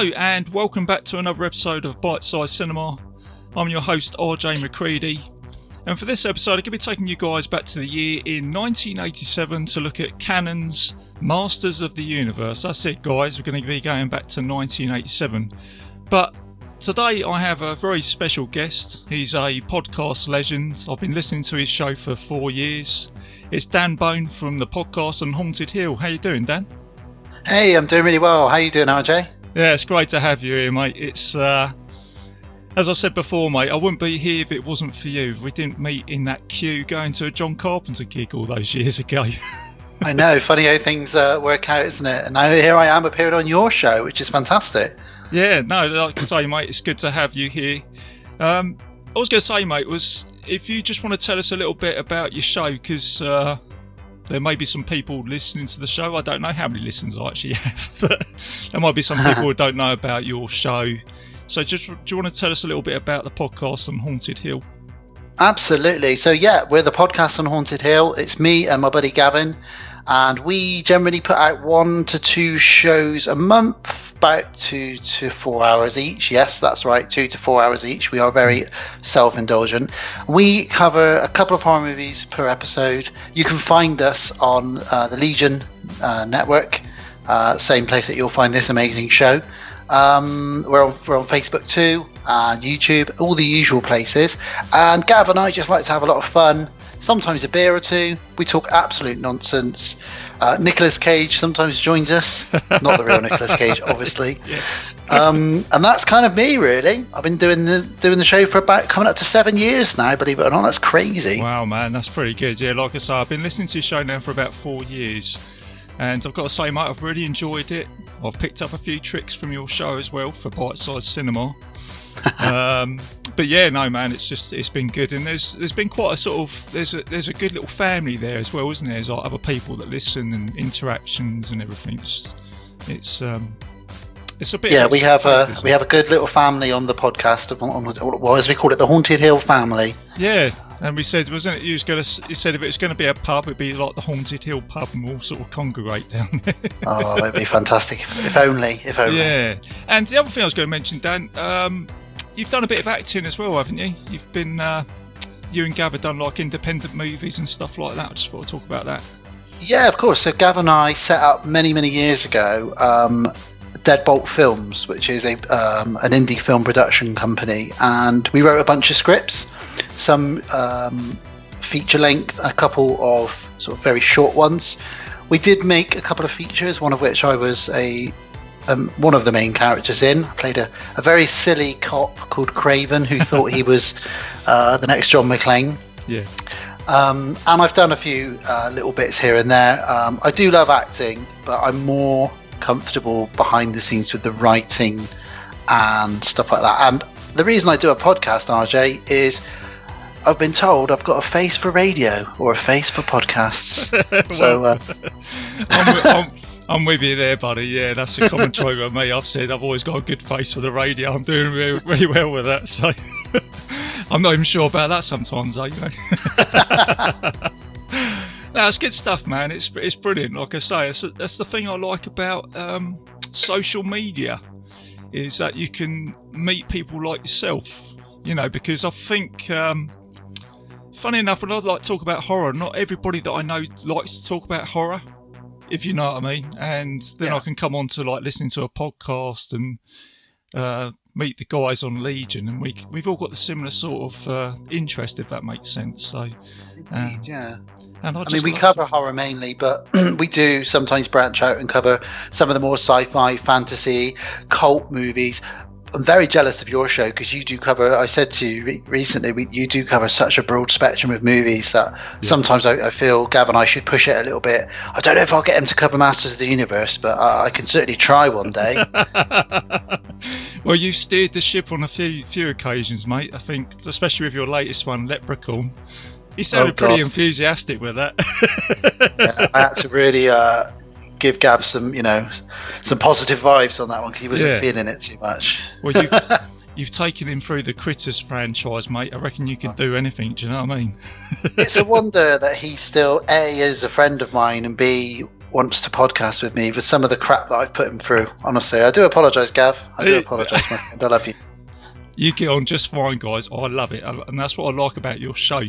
Hello and welcome back to another episode of Bitesize Cinema. I'm your host RJ McCready, and for this episode I'm going to be taking you guys back to the year in 1987 to look at Canon's Masters of the Universe. That's it guys, we're going to be going back to 1987. But today I have a very special guest. He's a podcast legend. I've been listening to his show for 4 years. It's Dan Bone from the podcast on Haunted Hill. How you doing, Dan? Hey, I'm doing really well. How you doing, RJ? Yeah, it's great to have you here, mate. It's, as I said before, mate, I wouldn't be here if it wasn't for you. If we didn't meet in that queue going to a John Carpenter gig all those years ago. I know, funny how things work out, isn't it? And now here I am appearing on your show, which is fantastic. Yeah, no, like I say, mate, it's good to have you here. I was going to say, mate, was if you just want to tell us a little bit about your show, because there may be some people listening to the show. I don't know how many listens I actually have, but there might be some people who don't know about your show. So do you want to tell us a little bit about the podcast on Haunted Hill? Absolutely. So yeah, we're the podcast on Haunted Hill. It's me and my buddy Gavin, and we generally put out 1 to 2 shows a month, about 2 to 4 hours each. Yes, that's right, 2 to 4 hours each. We are very self-indulgent. We cover a couple of horror movies per episode. You can find us on the Legion network, same place that you'll find this amazing show. We're on Facebook too, and YouTube, all the usual places. And Gav and I just like to have a lot of fun. Sometimes a beer or two. We talk absolute nonsense. Nicolas Cage sometimes joins us. Not the real Nicolas Cage, obviously. Yes. And that's kind of me, really. I've been doing the show for about coming up to 7 years now, believe it or not. That's crazy. Wow, man, that's pretty good. Yeah, like I say, I've been listening to your show now for about 4 years. And I've got to say, mate, I've really enjoyed it. I've picked up a few tricks from your show as well for Bitesize Cinema. But yeah, no, man, it's been good, and there's been quite a sort of there's a good little family there as well, isn't there? There's like other people that listen and interactions and everything. It's a bit. Yeah, we have a good little family on the podcast. Well, as we call it, the Haunted Hill family. Yeah. And we said, wasn't it? You said if it was going to be a pub, it'd be like the Haunted Hill pub, and we'll sort of congregate down there. Oh, that'd be fantastic! If only. Yeah. And the other thing I was going to mention, Dan, you've done a bit of acting as well, haven't you? You've been, you and Gav have done like independent movies and stuff like that. I just thought I'd talk about that. Yeah, of course. So Gav and I set up many years ago Deadbolt Films, which is an indie film production company, and we wrote a bunch of scripts. Some feature length, a couple of sort of very short ones. We did make a couple of features, one of which I was one of the main characters in. I played a very silly cop called Craven who thought he was the next John McClane. Yeah. And I've done a few little bits here and there. I do love acting, but I'm more comfortable behind the scenes with the writing and stuff like that. And the reason I do a podcast, RJ, is I've been told I've got a face for radio or a face for podcasts. Well, so I'm with you there, buddy. Yeah, that's a common trope with me. I've said I've always got a good face for the radio. I'm doing really well with that. So I'm not even sure about that sometimes, you know. No, it's good stuff, man. It's brilliant. Like I say, that's the thing I like about social media, is that you can meet people like yourself, you know, because I think, funny enough, when I like to talk about horror, not everybody that I know likes to talk about horror, if you know what I mean. And then yeah. I can come on to like listening to a podcast and meet the guys on Legion, and we've all got the similar sort of interest, if that makes sense. So, indeed, yeah. And I mean, we cover horror mainly, but we do sometimes branch out and cover some of the more sci-fi, fantasy, cult movies. I'm very jealous of your show because you do cover, I said to you recently, you do cover such a broad spectrum of movies that sometimes I feel Gav and I should push it a little bit. I don't know if I'll get him to cover Masters of the Universe, but I can certainly try one day. Well, you've steered the ship on a few occasions, mate. I think, especially with your latest one, Leprechaun. He sounded pretty enthusiastic with that. Yeah, I had to really give Gav some positive vibes on that one because he wasn't feeling it too much. Well, you've taken him through the Critters franchise, mate. I reckon you can do anything. Do you know what I mean? It's a wonder that he still A is a friend of mine and B wants to podcast with me with some of the crap that I've put him through. Honestly, I do apologise, Gav. I do apologise, my friend. I love you. You get on just fine, guys. I love it, and that's what I like about your show.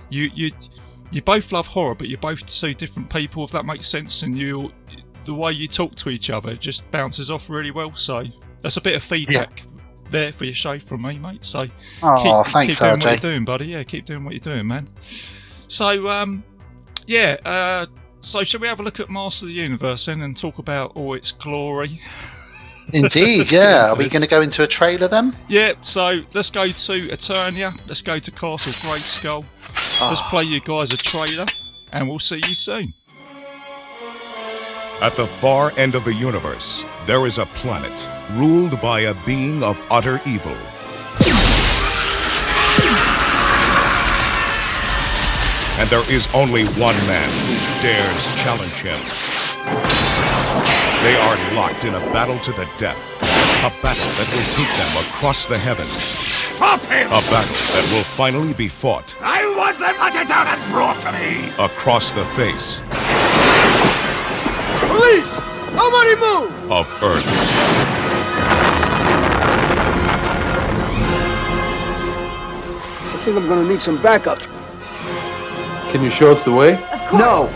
You both love horror, but you're both two different people, if that makes sense. And the way you talk to each other just bounces off really well. So that's a bit of feedback there for your show from me, mate. So thanks, keep doing RJ. what you're doing, buddy. Yeah, keep doing what you're doing, man. So so shall we have a look at Master of the Universe then and talk about all its glory? Indeed, yeah. Are we going to go into a trailer then? Yeah, so let's go to Eternia. Let's go to Castle Grayskull. Let's play you guys a trailer, and we'll see you soon. At the far end of the universe, there is a planet ruled by a being of utter evil. And there is only one man who dares challenge him. They are locked in a battle to the death. A battle that will take them across the heavens. Stop him! A battle that will finally be fought I want them hunted down and brought to me! across the face Police! Nobody move! of Earth. I think I'm gonna need some backup. Can you show us the way? No!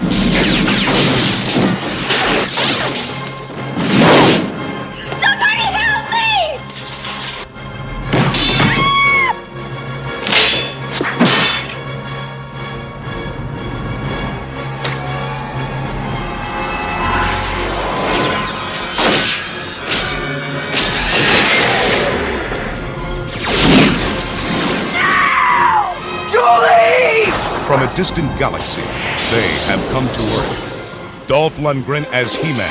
From a distant galaxy, they have come to Earth. Dolph Lundgren as He-Man,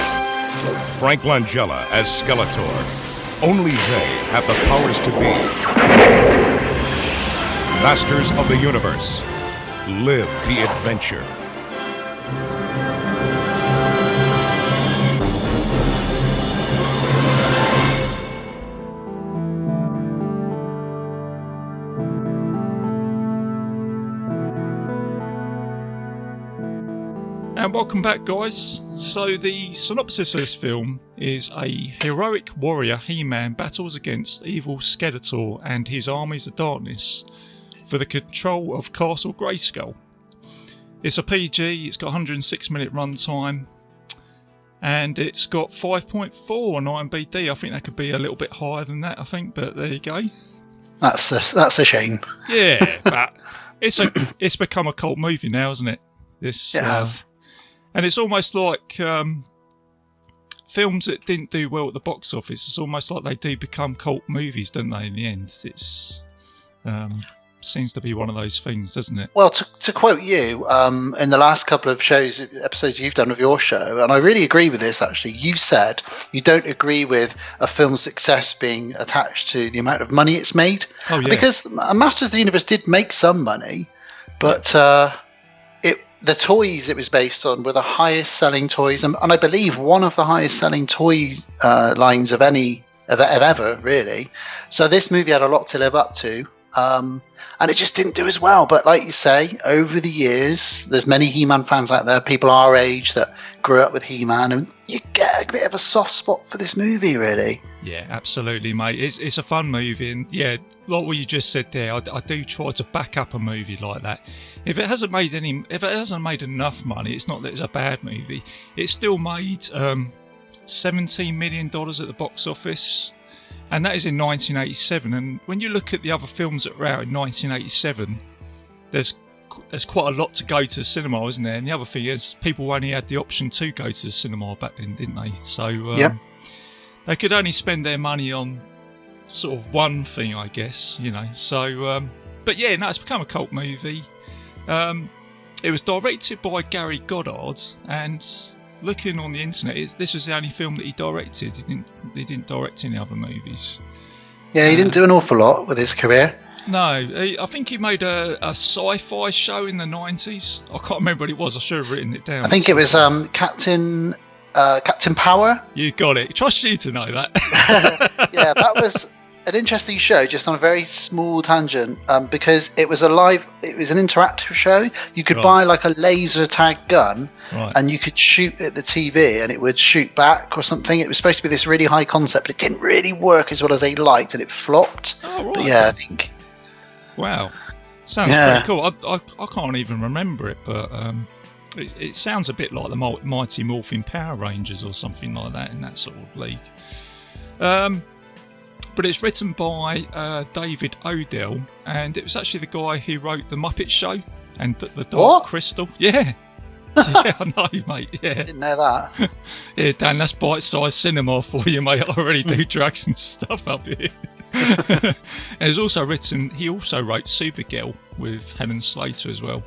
Frank Langella as Skeletor. Only they have the powers to be Masters of the Universe. Live the adventure. And welcome back, guys. So the synopsis of this film is a heroic warrior He-Man battles against evil Skeletor and his armies of darkness for the control of Castle Grayskull. It's a PG, it's got 106-minute runtime, and it's got 5.4 on IMDb. I think that could be a little bit higher than that, I think, but there you go. That's a shame. Yeah, but it's become a cult movie now, isn't it? This It has. And it's almost like films that didn't do well at the box office. It's almost like they do become cult movies, don't they? In the end, it's seems to be one of those things, doesn't it? Well, to quote you, in the last couple of episodes you've done of your show, and I really agree with this actually, you said you don't agree with a film's success being attached to the amount of money it's made. Oh, yeah. Because Masters of the Universe did make some money, but the toys it was based on were the highest selling toys, and I believe one of the highest selling toy lines of ever, really. So this movie had a lot to live up to. And it just didn't do as well. But like you say, over the years, there's many He-Man fans out there, people our age that grew up with He-Man, and you get a bit of a soft spot for this movie, really. Yeah, absolutely, mate. It's a fun movie, and yeah, like what you just said there, I do try to back up a movie like that. If it hasn't made enough money, it's not that it's a bad movie. It still made $17 million at the box office. And that is in 1987. And when you look at the other films that were out in 1987, there's quite a lot to go to the cinema, isn't there? And the other thing is, people only had the option to go to the cinema back then, didn't they? So they could only spend their money on sort of one thing, I guess, you know. So, but yeah, no, it's become a cult movie. It was directed by Gary Goddard, and looking on the internet, this was the only film that he directed. He didn't direct any other movies. Yeah, he didn't do an awful lot with his career. No, I think he made a sci-fi show in the 90s. I can't remember what it was. I should have written it down. I think it was Captain Power. You got it. Trust you to know that. Yeah, that was an interesting show, just on a very small tangent, because it was an interactive show. You could buy like a laser tag gun, and you could shoot at the TV, and it would shoot back or something. It was supposed to be this really high concept, but it didn't really work as well as they liked, and it flopped. Oh, right. But yeah, I think. Wow, sounds pretty cool. I can't even remember it, but it sounds a bit like the Mighty Morphin Power Rangers or something like that in that sort of league. But it's written by David Odell, and it was actually the guy who wrote The Muppet Show and The Dark Crystal. Yeah. Yeah, I know, mate. Yeah. Didn't know that. Yeah, Dan, that's bite-sized cinema for you, mate. I already do drugs and stuff up here. And he also wrote Supergirl with Helen Slater as well.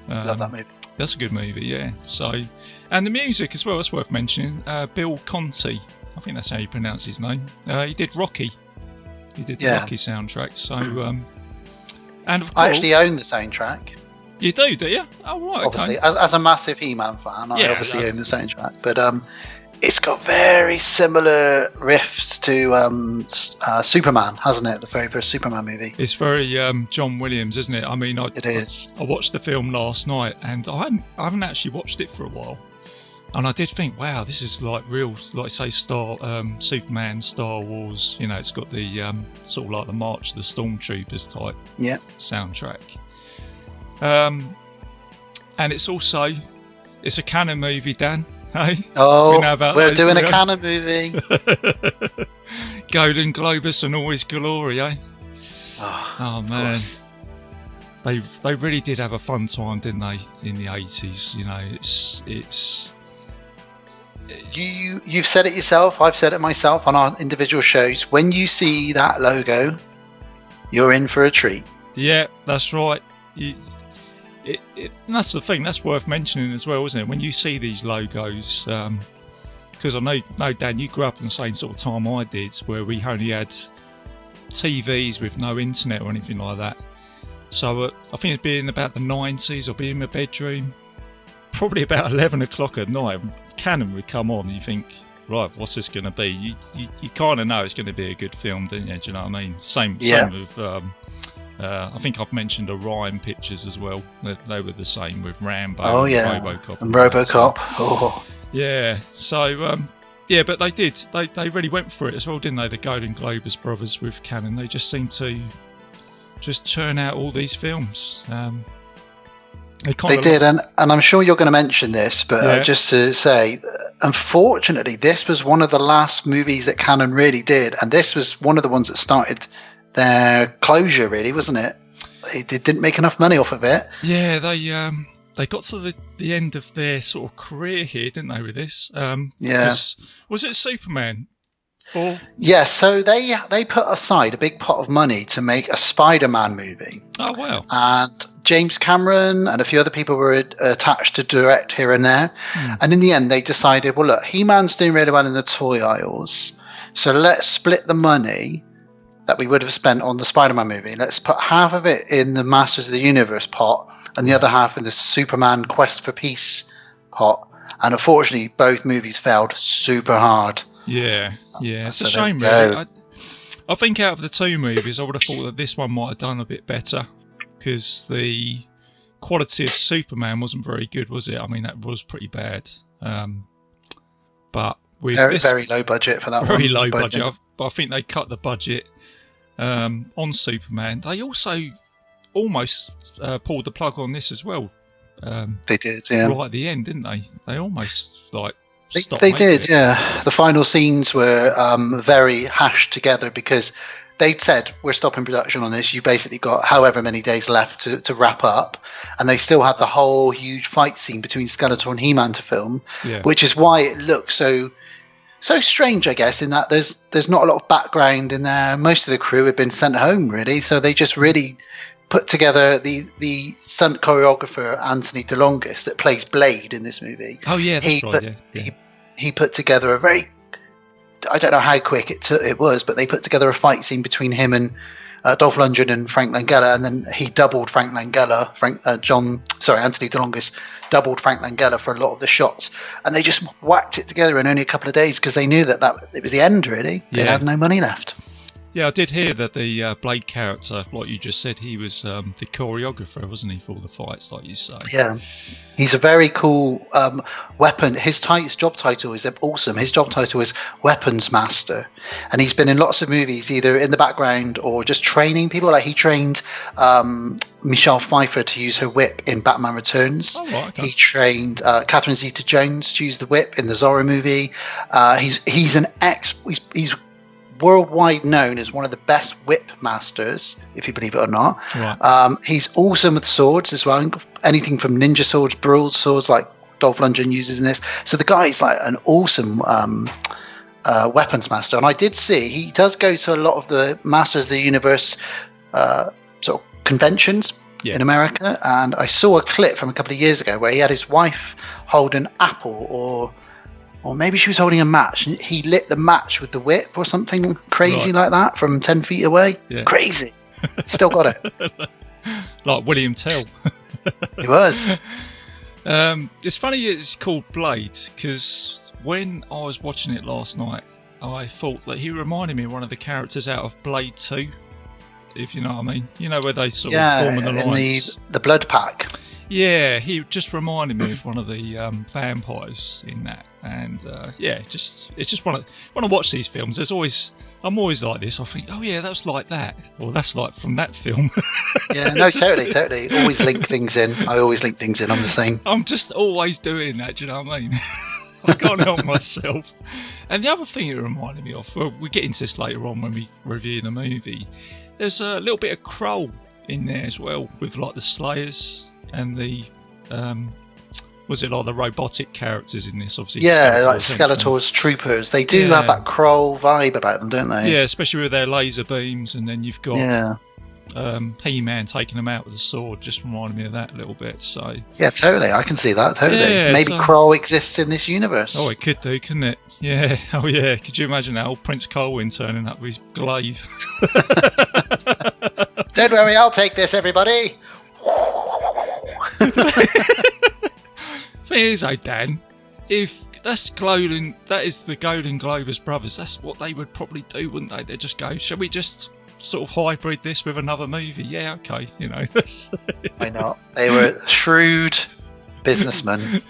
Love that movie. That's a good movie, yeah. So, and the music as well, that's worth mentioning. Bill Conti. I think that's how you pronounce his name. He did Rocky. He did the Rocky soundtrack. So, and of course, I actually own the soundtrack. You do you? Oh, right. Obviously, okay. as a massive He-Man fan, I obviously own the soundtrack. But it's got very similar riffs to Superman, hasn't it? The very first Superman movie. It's very John Williams, isn't it? I mean, it is. I watched the film last night, and I haven't actually watched it for a while. And I did think, wow, this is like real, like say, Superman, Star Wars. You know, it's got the sort of like the March of the Stormtroopers type soundtrack. And it's a canon movie, Dan. Hey? Oh, we're doing a canon movie. Golden Globus and always glory, eh? Oh man. They really did have a fun time, didn't they, in the 80s? You know, it's You've said it yourself, I've said it myself on our individual shows. When you see that logo, you're in for a treat. Yeah, that's right. And that's the thing, that's worth mentioning as well, isn't it? When you see these logos, because I know, Dan, you grew up in the same sort of time I did, where we only had TVs with no internet or anything like that. So I think it'd be in about the 90s, I'll be in my bedroom, probably about 11 o'clock at night, Canon would come on, and you think, right, what's this going to be? You kind of know it's going to be a good film, don't you? Do you know what I mean? Same with, I think I've mentioned Orion Pictures as well. They were the same with Rambo and RoboCop. And RoboCop. Yeah, so, but they did. They really went for it as well, didn't they? The Golden Globus brothers with Canon. They just seem to just churn out all these films. They did, and I'm sure you're going to mention this, but just to say, unfortunately, this was one of the last movies that Canon really did, and this was one of the ones that started their closure, really, wasn't it? They didn't make enough money off of it. Yeah, they got to the end of their sort of career here, didn't they, with this? Was it Superman 4? Yeah, so they put aside a big pot of money to make a Spider-Man movie. Oh, wow. And James Cameron and a few other people were attached to direct here and there. And in the end, they decided, well, look, He-Man's doing really well in the toy aisles, so let's split the money that we would have spent on the Spider-Man movie. Let's put half of it in the Masters of the Universe pot and the other half in the Superman Quest for Peace pot. And unfortunately, both movies failed super hard. Yeah, it's a shame, really. I think out of the two movies, I would have thought that this one might have done a bit better, because the quality of Superman wasn't very good, was it? I mean, that was pretty bad. But with very low budget for that one. Very low budget. But I think they cut the budget on Superman. They also almost pulled the plug on this as well. They did, yeah. Right at the end, didn't they? They almost They did, yeah. The final scenes were very hashed together, because they'd said, we're stopping production on this. You basically got however many days left to wrap up. And they still had the whole huge fight scene between Skeletor and He-Man to film, which is why it looks so strange, I guess, in that there's not a lot of background in there. Most of the crew had been sent home, really. So they just really put together the stunt choreographer Anthony DeLongis that plays Blade in this movie. Oh yeah, that's right. He put together a very, I don't know how quick it was, but they put together a fight scene between him and Dolph Lundgren and Frank Langella, and then he doubled Frank Langella. Anthony DeLongis doubled Frank Langella for a lot of the shots, and they just whacked it together in only a couple of days, because they knew that it was the end, really. They had no money left. Yeah, I did hear that the Blade character, like you just said, he was the choreographer, wasn't he, for all the fights, like you say? Yeah, he's a very cool weapon. His job title is awesome. His job title is Weapons Master, and he's been in lots of movies, either in the background or just training people. Like he trained Michelle Pfeiffer to use her whip in Batman Returns. Oh, right, okay. He trained Catherine Zeta-Jones to use the whip in the Zorro movie. He's worldwide known as one of the best whip masters, if you believe it or not. Right. He's awesome with swords as well. Anything from ninja swords, broadswords, like Dolph Lundgren uses in this. So the guy's like an awesome weapons master. And I did see he does go to a lot of the Masters of the Universe sort of conventions in America. And I saw a clip from a couple of years ago where he had his wife hold an apple, or maybe she was holding a match, and he lit the match with the whip or something crazy like that from 10 feet away. Yeah. Crazy. Still got it. Like William Tell. He was. It's funny it's called Blade, because when I was watching it last night, I thought that he reminded me of one of the characters out of Blade 2, if you know what I mean. You know, where they sort of form an alliance. The Blood Pack. Yeah, he just reminded me of one of the vampires in that. And it's just when I watch these films, I'm always like this. I think, oh yeah, that's like that, or that's like from that film. Yeah, no, totally. Always link things in. I always link things in. I'm the same. I'm just always doing that. Do you know what I mean? I can't help myself. And the other thing it reminded me of, well, we get into this later on when we review the movie. There's a little bit of Kroll in there as well, with like the Slayers and the was it like the robotic characters in this? Obviously, yeah, like Skeletor's troopers. They do have that Kroll vibe about them, don't they? Yeah, especially with their laser beams, and then you've got He-Man taking them out with a sword. Just reminded me of that a little bit. So yeah, totally, I can see that. Totally, maybe Kroll exists in this universe. Oh, it could do, couldn't it? Yeah. Oh, yeah. Could you imagine that old Prince Colwyn turning up with his glaive? Don't worry, I'll take this, everybody. Thing is, Dan, if that is the Golden Globers brothers, that's what they would probably do, wouldn't they? They'd just go, shall we just sort of hybrid this with another movie? Yeah, okay, you know. Why not? They were shrewd businessmen.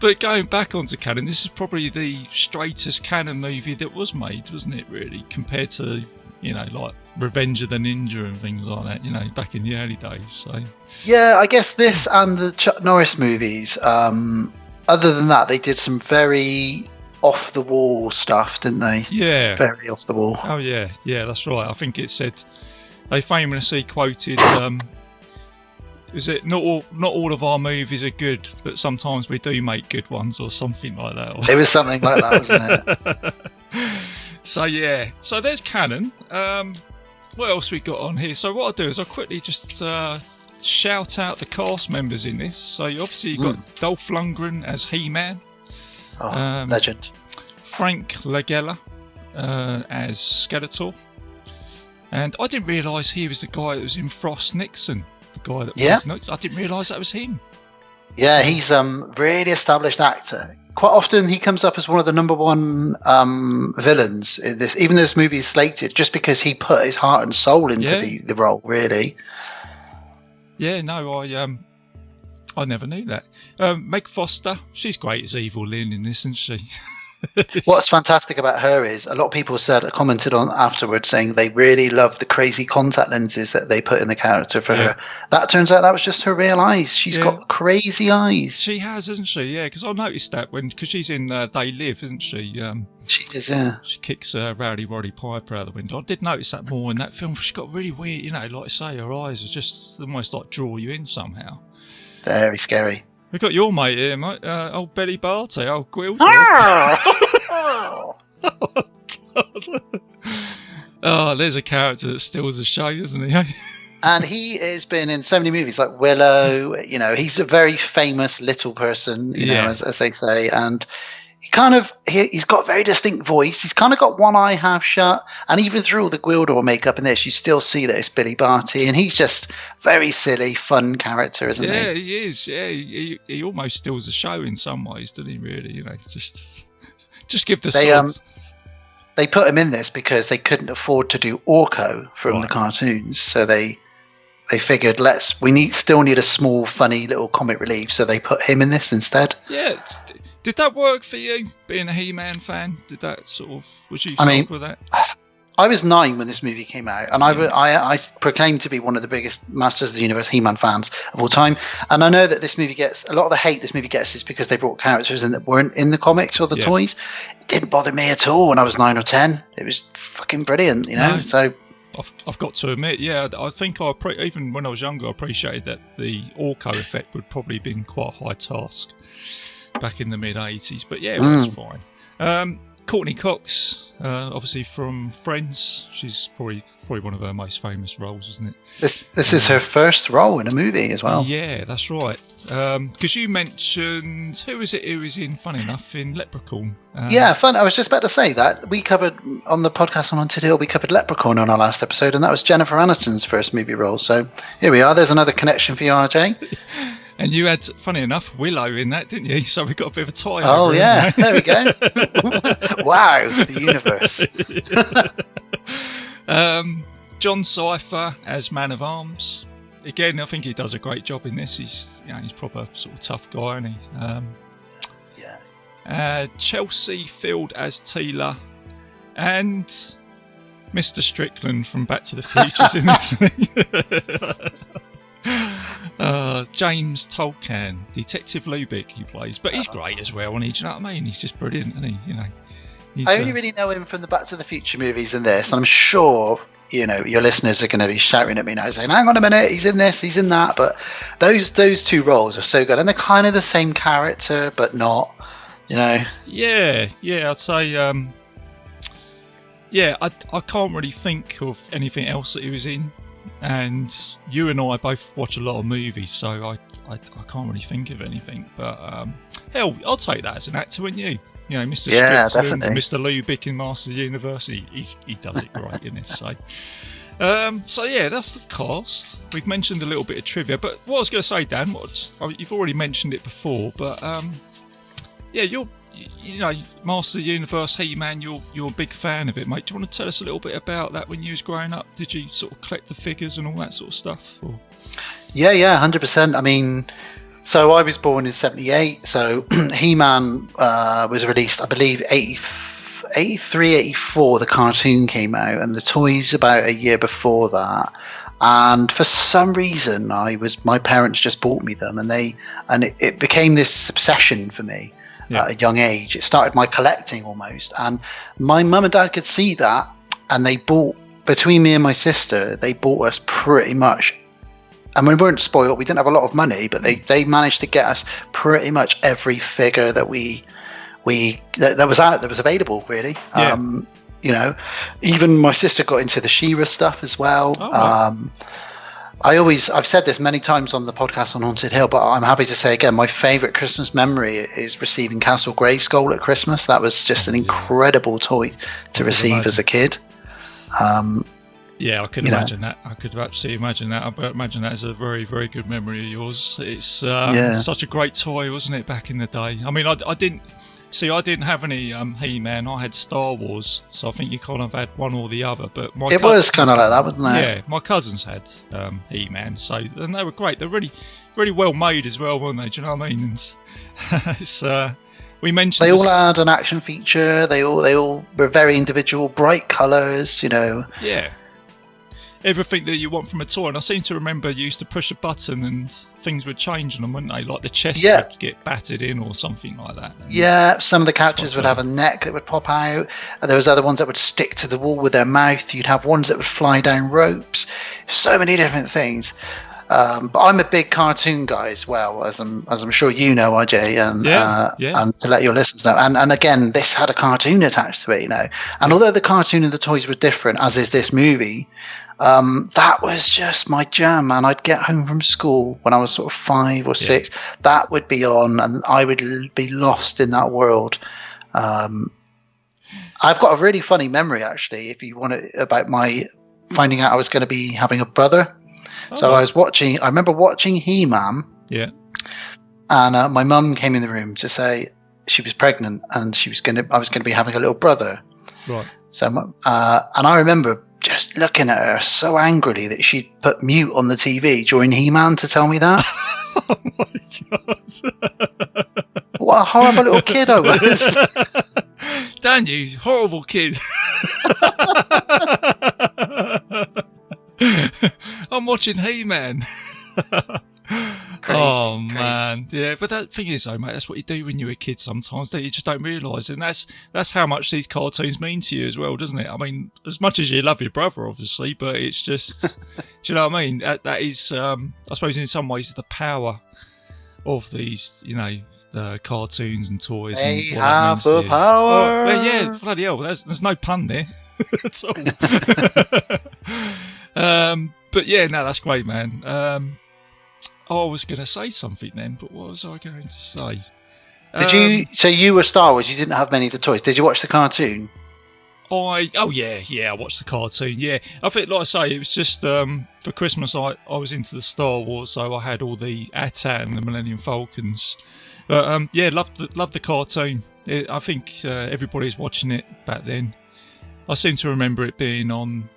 But going back onto canon, this is probably the straightest canon movie that was made, wasn't it, really, compared to, you know, like Revenge of the Ninja and things like that, you know, back in the early days. So yeah, I guess this and the Chuck Norris movies, other than that, they did some very off the wall stuff, didn't they? Yeah, very off the wall. Oh yeah, that's right. I think it said, they famously quoted, is it not all of our movies are good, but sometimes we do make good ones, or something like that. It was something like that, wasn't it? So yeah, so there's canon. What else we got on here? So what I'll do is I'll quickly just shout out the cast members in this. So obviously you've got Dolph Lundgren as He-Man. Oh, legend. Frank Langella as Skeletor. And I didn't realise he was the guy that was in Frost Nixon. The guy that was Nixon. I didn't realise that was him. Yeah, he's a really established actor. Quite often he comes up as one of the number one villains in this, even though this movie is slated, just because he put his heart and soul into the role, really. Yeah, no, I never knew that. Meg Foster, she's great as Evil Lynn in this, isn't she? What's fantastic about her is a lot of people commented on afterwards saying they really love the crazy contact lenses that they put in the character for her. That turns out that was just her real eyes. She's got crazy eyes. She has, hasn't she? Yeah, because I noticed that because she's in They Live, isn't she? She is, yeah. She kicks Rowdy Roddy Piper out the window. I did notice that more in that film. She's got really weird, you know, like I say, her eyes are just almost like draw you in somehow. Very scary. We've got your mate here, mate. Old Billy Barty, old Gwildor. Oh, God. Oh, there's a character that steals the show, isn't he? And he has been in so many movies like Willow. You know, he's a very famous little person, you know, as they say. And he's got a very distinct voice. He's kind of got one eye half shut. And even through all the Gwildor makeup in this, you still see that it's Billy Barty. And he's just very silly, fun character, isn't he? Yeah, he is. Yeah, he almost steals the show in some ways, doesn't he, really? You know, just give the sword. they put him in this because they couldn't afford to do Orko from the cartoons, so they figured still need a small, funny little comic relief, so they put him in this instead. Yeah. Did that work for you, being a He-Man fan? Did that was you sold with that? I was 9 when this movie came out, and I proclaim to be one of the biggest Masters of the Universe He-Man fans of all time. And I know that this movie gets a lot of the hate this movie gets is because they brought characters in that weren't in the comics or the toys. It didn't bother me at all when I was 9 or 10. It was fucking brilliant, you know. No. So I've got to admit, I think even when I was younger, I appreciated that the Orko effect would probably have been quite a high task back in the mid-80s. But yeah, it was fine. Courtney Cox, obviously from Friends. She's probably one of her most famous roles, isn't it? This is her first role in a movie as well. Yeah, that's right. Because you mentioned, who is in, funny enough, in Leprechaun? Yeah, fun. I was just about to say that. We covered, on the podcast on Haunted Hill, we covered Leprechaun on our last episode, and that was Jennifer Aniston's first movie role. So here we are. There's another connection for you, RJ. And you had, funny enough, Willow in that, didn't you? So we got a bit of a tie. Oh, yeah. There we go. Wow, the universe. John Cypher as Man of Arms. Again, I think he does a great job in this. He's proper sort of tough guy, isn't he? Chelsea Field as Teela. And Mr. Strickland from Back to the Future's in this. James Tolkien, Detective Lubick he plays, but he's great as well, and do you know what I mean? He's just brilliant, isn't he? You know, I only really know him from the Back to the Future movies and this, and I'm sure your listeners are going to be shouting at me now, saying, "Hang on a minute, he's in this, he's in that." But those two roles are so good, and they're kind of the same character, but not, you know. Yeah, I'd say, I can't really think of anything else that he was in. And you and I both watch a lot of movies, so I can't really think of anything. But hell, I'll take that as an actor, wouldn't you? You know, Mr. Strickland, Mr. Lubick in Masters of the Universe, he does it great in this. So yeah, that's the cast. We've mentioned a little bit of trivia, but what I was going to say, Dan, you've already mentioned it before, but Master of the Universe, He-Man, you're a big fan of it, mate. Do you want to tell us a little bit about that when you was growing up? Did you sort of collect the figures and all that sort of stuff? Or? Yeah, 100%. I mean, so I was born in 78, so He-Man was released, I believe, 83, 84, the cartoon came out, and the toys about a year before that. And for some reason, my parents just bought me them, and it became this obsession for me. At a young age. It started my collecting almost, and my mum and dad could see that, and they bought, between me and my sister, they bought us pretty much, and we weren't spoiled, we didn't have a lot of money, but they managed to get us pretty much every figure that that was available, really. Even my sister got into the She-Ra stuff as well. I've said this many times on the podcast on Haunted Hill, but I'm happy to say again, my favourite Christmas memory is receiving Castle Grayskull at Christmas. That was just an incredible toy to receive as a kid. I can imagine that. I could absolutely imagine that. I imagine that is a very, very good memory of yours. It's such a great toy, wasn't it, back in the day? I mean, I didn't have any He-Man. I had Star Wars, so I think you kind of had one or the other. But it was kind of like that, wasn't it? Yeah, my cousins had He-Man, and they were great. They're really, really well made as well, weren't they? Do you know what I mean? And we mentioned they all had an action feature. They all were very individual, bright colours. You know. Yeah. Everything that you want from a toy, and I seem to remember you used to push a button and things would change on them, wouldn't they? Like the chest would get battered in or something like that. And some of the characters would have a neck that would pop out. There was other ones that would stick to the wall with their mouth. You'd have ones that would fly down ropes. So many different things. But I'm a big cartoon guy as well, as I'm sure you know, RJ, and to let your listeners know. And again, this had a cartoon attached to it, you know. And although the cartoon and the toys were different, as is this movie, that was just my jam, man. I'd get home from school when I was sort of 5 or 6. That would be on, and I would be lost in that world. I've got a really funny memory, actually, if you want it, about my finding out I was going to be having a brother. So I remember watching He-Man. Yeah. And my mum came in the room to say she was pregnant and I was going to be having a little brother. Right. So, and I remember just looking at her so angrily that she'd put mute on the TV during He-Man to tell me that. Oh my god! What a horrible little kid I was. Dan, you horrible kid. I'm watching He-Man. Crazy. Man, yeah. But that thing is, though, mate, that's what you do when you're a kid. Sometimes you just don't realise, and that's how much these cartoons mean to you as well, doesn't it? I mean, as much as you love your brother, obviously, but it's just, do you know what I mean? That is, I suppose, in some ways, the power of these, the cartoons and toys. They and what have that means the to you. power. Oh, yeah, bloody hell. There's no pun there at all. But yeah, no, that's great, man. I was going to say something then, but what was I going to say? Did you? So you were Star Wars. You didn't have many of the toys. Did you watch the cartoon? I watched the cartoon. Yeah, I think, like I say, it was just for Christmas. I was into the Star Wars, so I had all the AT-AT and the Millennium Falcons. But yeah, loved the cartoon. I think everybody was watching it back then. I seem to remember it being on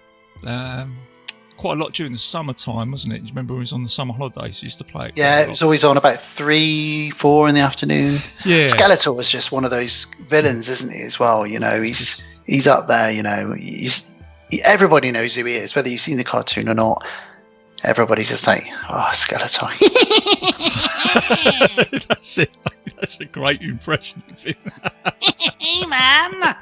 quite a lot during the summertime, wasn't it? You remember when it was on the summer holidays? You used to play it. Yeah, it was always on about 3, 4 in the afternoon. Yeah, Skeletor was just one of those villains, isn't he? As well, he's up there. Everybody knows who he is, whether you've seen the cartoon or not. Everybody's just like, oh, Skeletor. That's it. That's a great impression of him. Hey, man.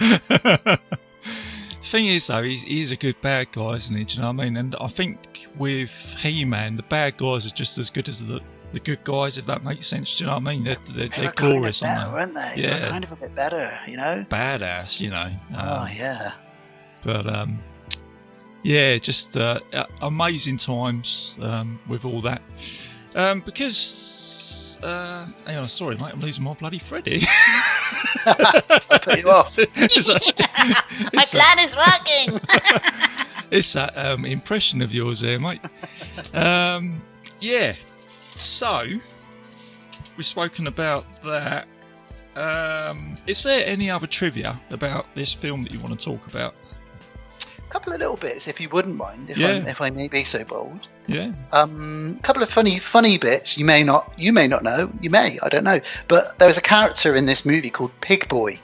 Thing is, though, he's a good bad guy, isn't he? Do you know what I mean? And I think with He-Man, the bad guys are just as good as the good guys, if that makes sense. Do you know what I mean? They're glorious, aren't they? Yeah, They're kind of a bit better, badass, oh yeah. But yeah, just amazing times with all that. Because hang on, sorry, mate, I'm losing my bloody Freddy. I put you off. My plan is working. It's that impression of yours there, mate. Yeah. So we've spoken about that. Is there any other trivia about this film that you want to talk about? A couple of little bits, if you wouldn't mind, if I may be so bold. Yeah. Couple of funny bits. You may not know. You may, I don't know. But there was a character in this movie called Pig Boy.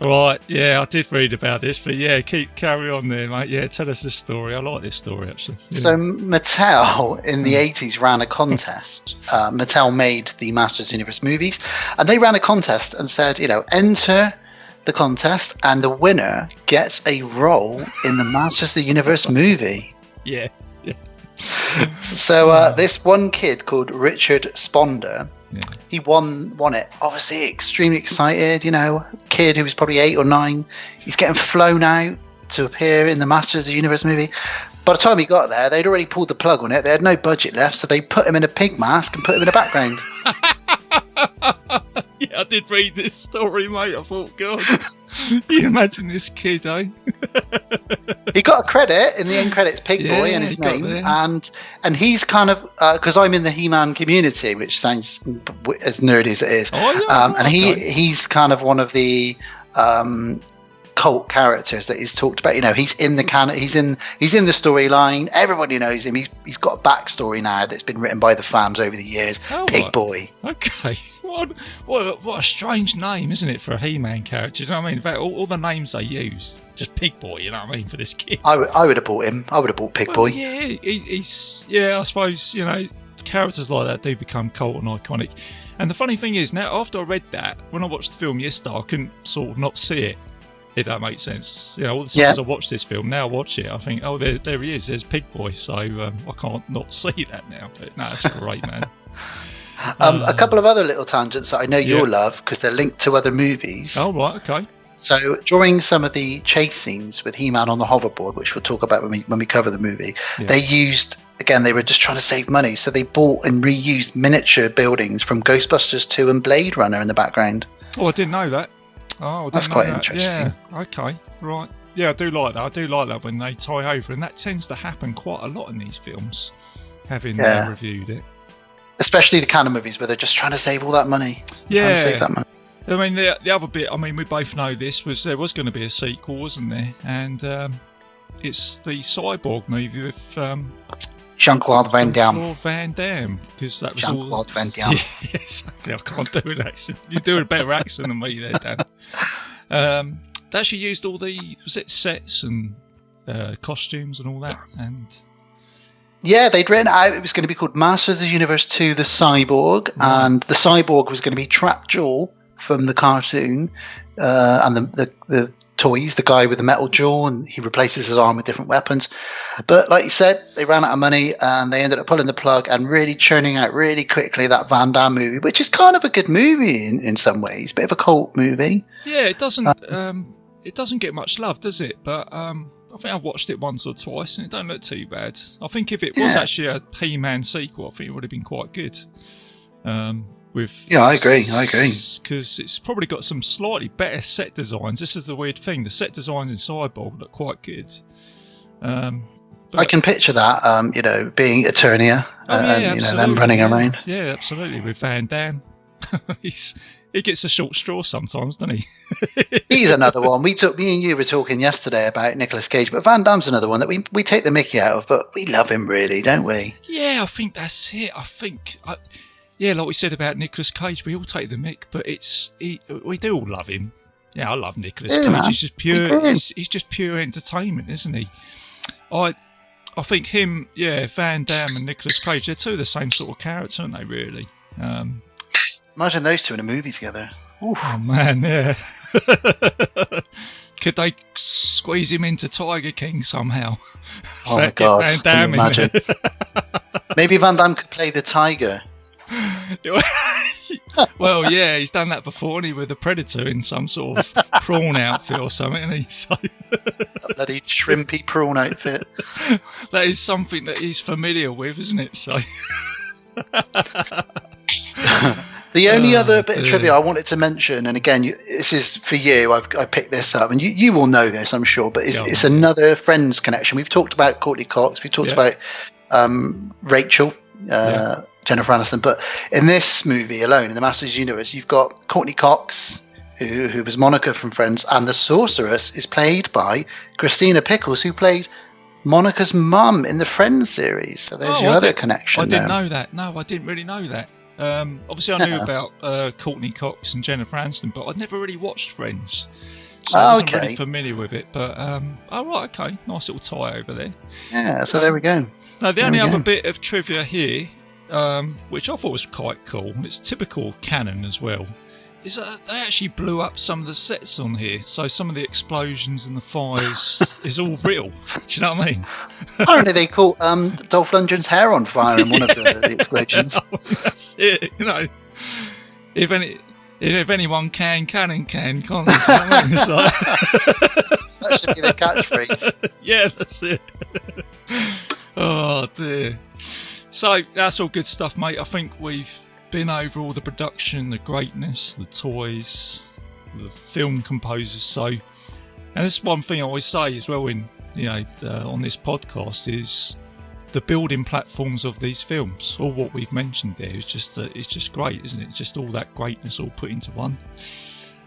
Right. Yeah, I did read about this, but yeah, carry on there, mate. Yeah, tell us this story. I like this story actually. Yeah. So Mattel in the 80s ran a contest. Mattel made the Masters of the Universe movies, and they ran a contest and said, enter the contest, and the winner gets a role in the Masters of the Universe movie. Yeah. So this one kid called Richard Sponder, yeah, he won it. Obviously, extremely excited. Kid who was probably 8 or 9. He's getting flown out to appear in the Masters of the Universe movie. By the time he got there, they'd already pulled the plug on it. They had no budget left, so they put him in a pig mask and put him in the background. Yeah, I did read this story, mate. I thought, God, you imagine this kid, eh? He got a credit in the end credits, Pig Boy, and his name, and he's kind of because I'm in the He-Man community, which sounds as nerdy as it is. Oh, yeah, and he's kind of one of the cult characters that he's talked about. He's in the canon. He's in the storyline. Everybody knows him. He's got a backstory now that's been written by the fans over the years. Oh, Pig right. Boy. Okay. What a strange name, isn't it, for a He-Man character? You know what I mean? In fact, all the names they use, just Pig Boy. You know what I mean, for this kid. I would have bought him. I would have bought Pig Boy. Yeah, he's. Yeah, I suppose characters like that do become cult and iconic. And the funny thing is, now after I read that, when I watched the film yesterday, I couldn't sort of not see it. If that makes sense. All the times I watched this film, now I watch it, I think, oh, there he is, there's Pig Boy, so I can't not see that now. But no, it's great, man. A couple of other little tangents that I know you'll love, because they're linked to other movies. Oh, right, okay. So during some of the chase scenes with He-Man on the hoverboard, which we'll talk about when we cover the movie, they used, again, they were just trying to save money, so they bought and reused miniature buildings from Ghostbusters 2 and Blade Runner in the background. Oh, I didn't know that. Oh, that's quite interesting. Yeah, okay, right. Yeah, I do like that. I do like that when they tie over, and that tends to happen quite a lot in these films, having reviewed it. Especially the canon movies where they're just trying to save all that money. Yeah. Save that money. I mean, the other bit, I mean, we both know this, was there was going to be a sequel, wasn't there? And it's the Cyborg movie with Jean-Claude Van Damme. Jean-Claude Van Damme, because that was Jean-Claude Van Damme. Yeah, exactly. I can't do an accent. You're doing a better accent than me there, Dan. They actually used all the sets and costumes and all that, and yeah, they'd written out it was going to be called Masters of the Universe 2: The Cyborg, and the Cyborg was going to be Trapjaw from the cartoon, and the toys, the guy with the metal jaw, and he replaces his arm with different weapons. But like you said, they ran out of money and they ended up pulling the plug and really churning out really quickly that Van Damme movie, which is kind of a good movie in some ways, bit of a cult movie. Yeah, it doesn't get much love, does it? But I think I've watched it once or twice and it don't look too bad. I think if it was actually a He-Man sequel, I think it would have been quite good. I agree. Because it's probably got some slightly better set designs. This is the weird thing. The set designs in Cyborg look quite good. I can picture that, being Eternia and them running around. Yeah, absolutely. With Van Damme. He gets a short straw sometimes, doesn't he? He's another one. Me and you were talking yesterday about Nicolas Cage, but Van Damme's another one that we take the mickey out of, but we love him really, don't we? Yeah, I think that's it. Yeah, like we said about Nicolas Cage, we all take the mick, but we do all love him. Yeah, I love Nicolas Cage. Man. He's just pure. He's just pure entertainment, isn't he? I think him, Van Damme and Nicolas Cage, they're two of the same sort of character, aren't they? Really. Imagine those two in a movie together. Oof. Oh man, yeah. Could they squeeze him into Tiger King somehow? Oh my God! Van Damme, can you imagine? Maybe Van Damme could play the tiger. Well, yeah, he's done that before, hasn't he, with the Predator in some sort of prawn outfit or something, hasn't he? So a bloody shrimpy prawn outfit. That is something that he's familiar with, isn't it? So the only other bit of trivia I wanted to mention, and again, this is for you, I picked this up, and you will know this, I'm sure, but it's another Friends connection. We've talked about Courtney Cox, we've talked about Rachel, Jennifer Aniston, but in this movie alone, in the Masters Universe, you've got Courtney Cox, who was Monica from Friends, and the Sorceress is played by Christina Pickles, who played Monica's mum in the Friends series. So there's your other connection. I didn't know that. No, I didn't really know that. Obviously, I knew about Courtney Cox and Jennifer Aniston, but I'd never really watched Friends. So I wasn't really familiar with it. But, okay. Nice little tie over there. Yeah, so there we go. Now, the only other bit of trivia here, which I thought was quite cool, and it's typical canon as well, is that they actually blew up some of the sets on here. So some of the explosions and the fires is all real. Do you know what I mean? Apparently they caught Dolph Lundgren's hair on fire in one of the explosions. That's it. If anyone can, can't they? Do you know what I mean? That should be the catchphrase. Yeah, that's it. Oh dear. So that's all good stuff, mate. I think we've been over all the production, the greatness, the toys, the film composers. So, and this is one thing I always say as well on this podcast is the building platforms of these films. All what we've mentioned there is it's just great, isn't it? Just all that greatness all put into one.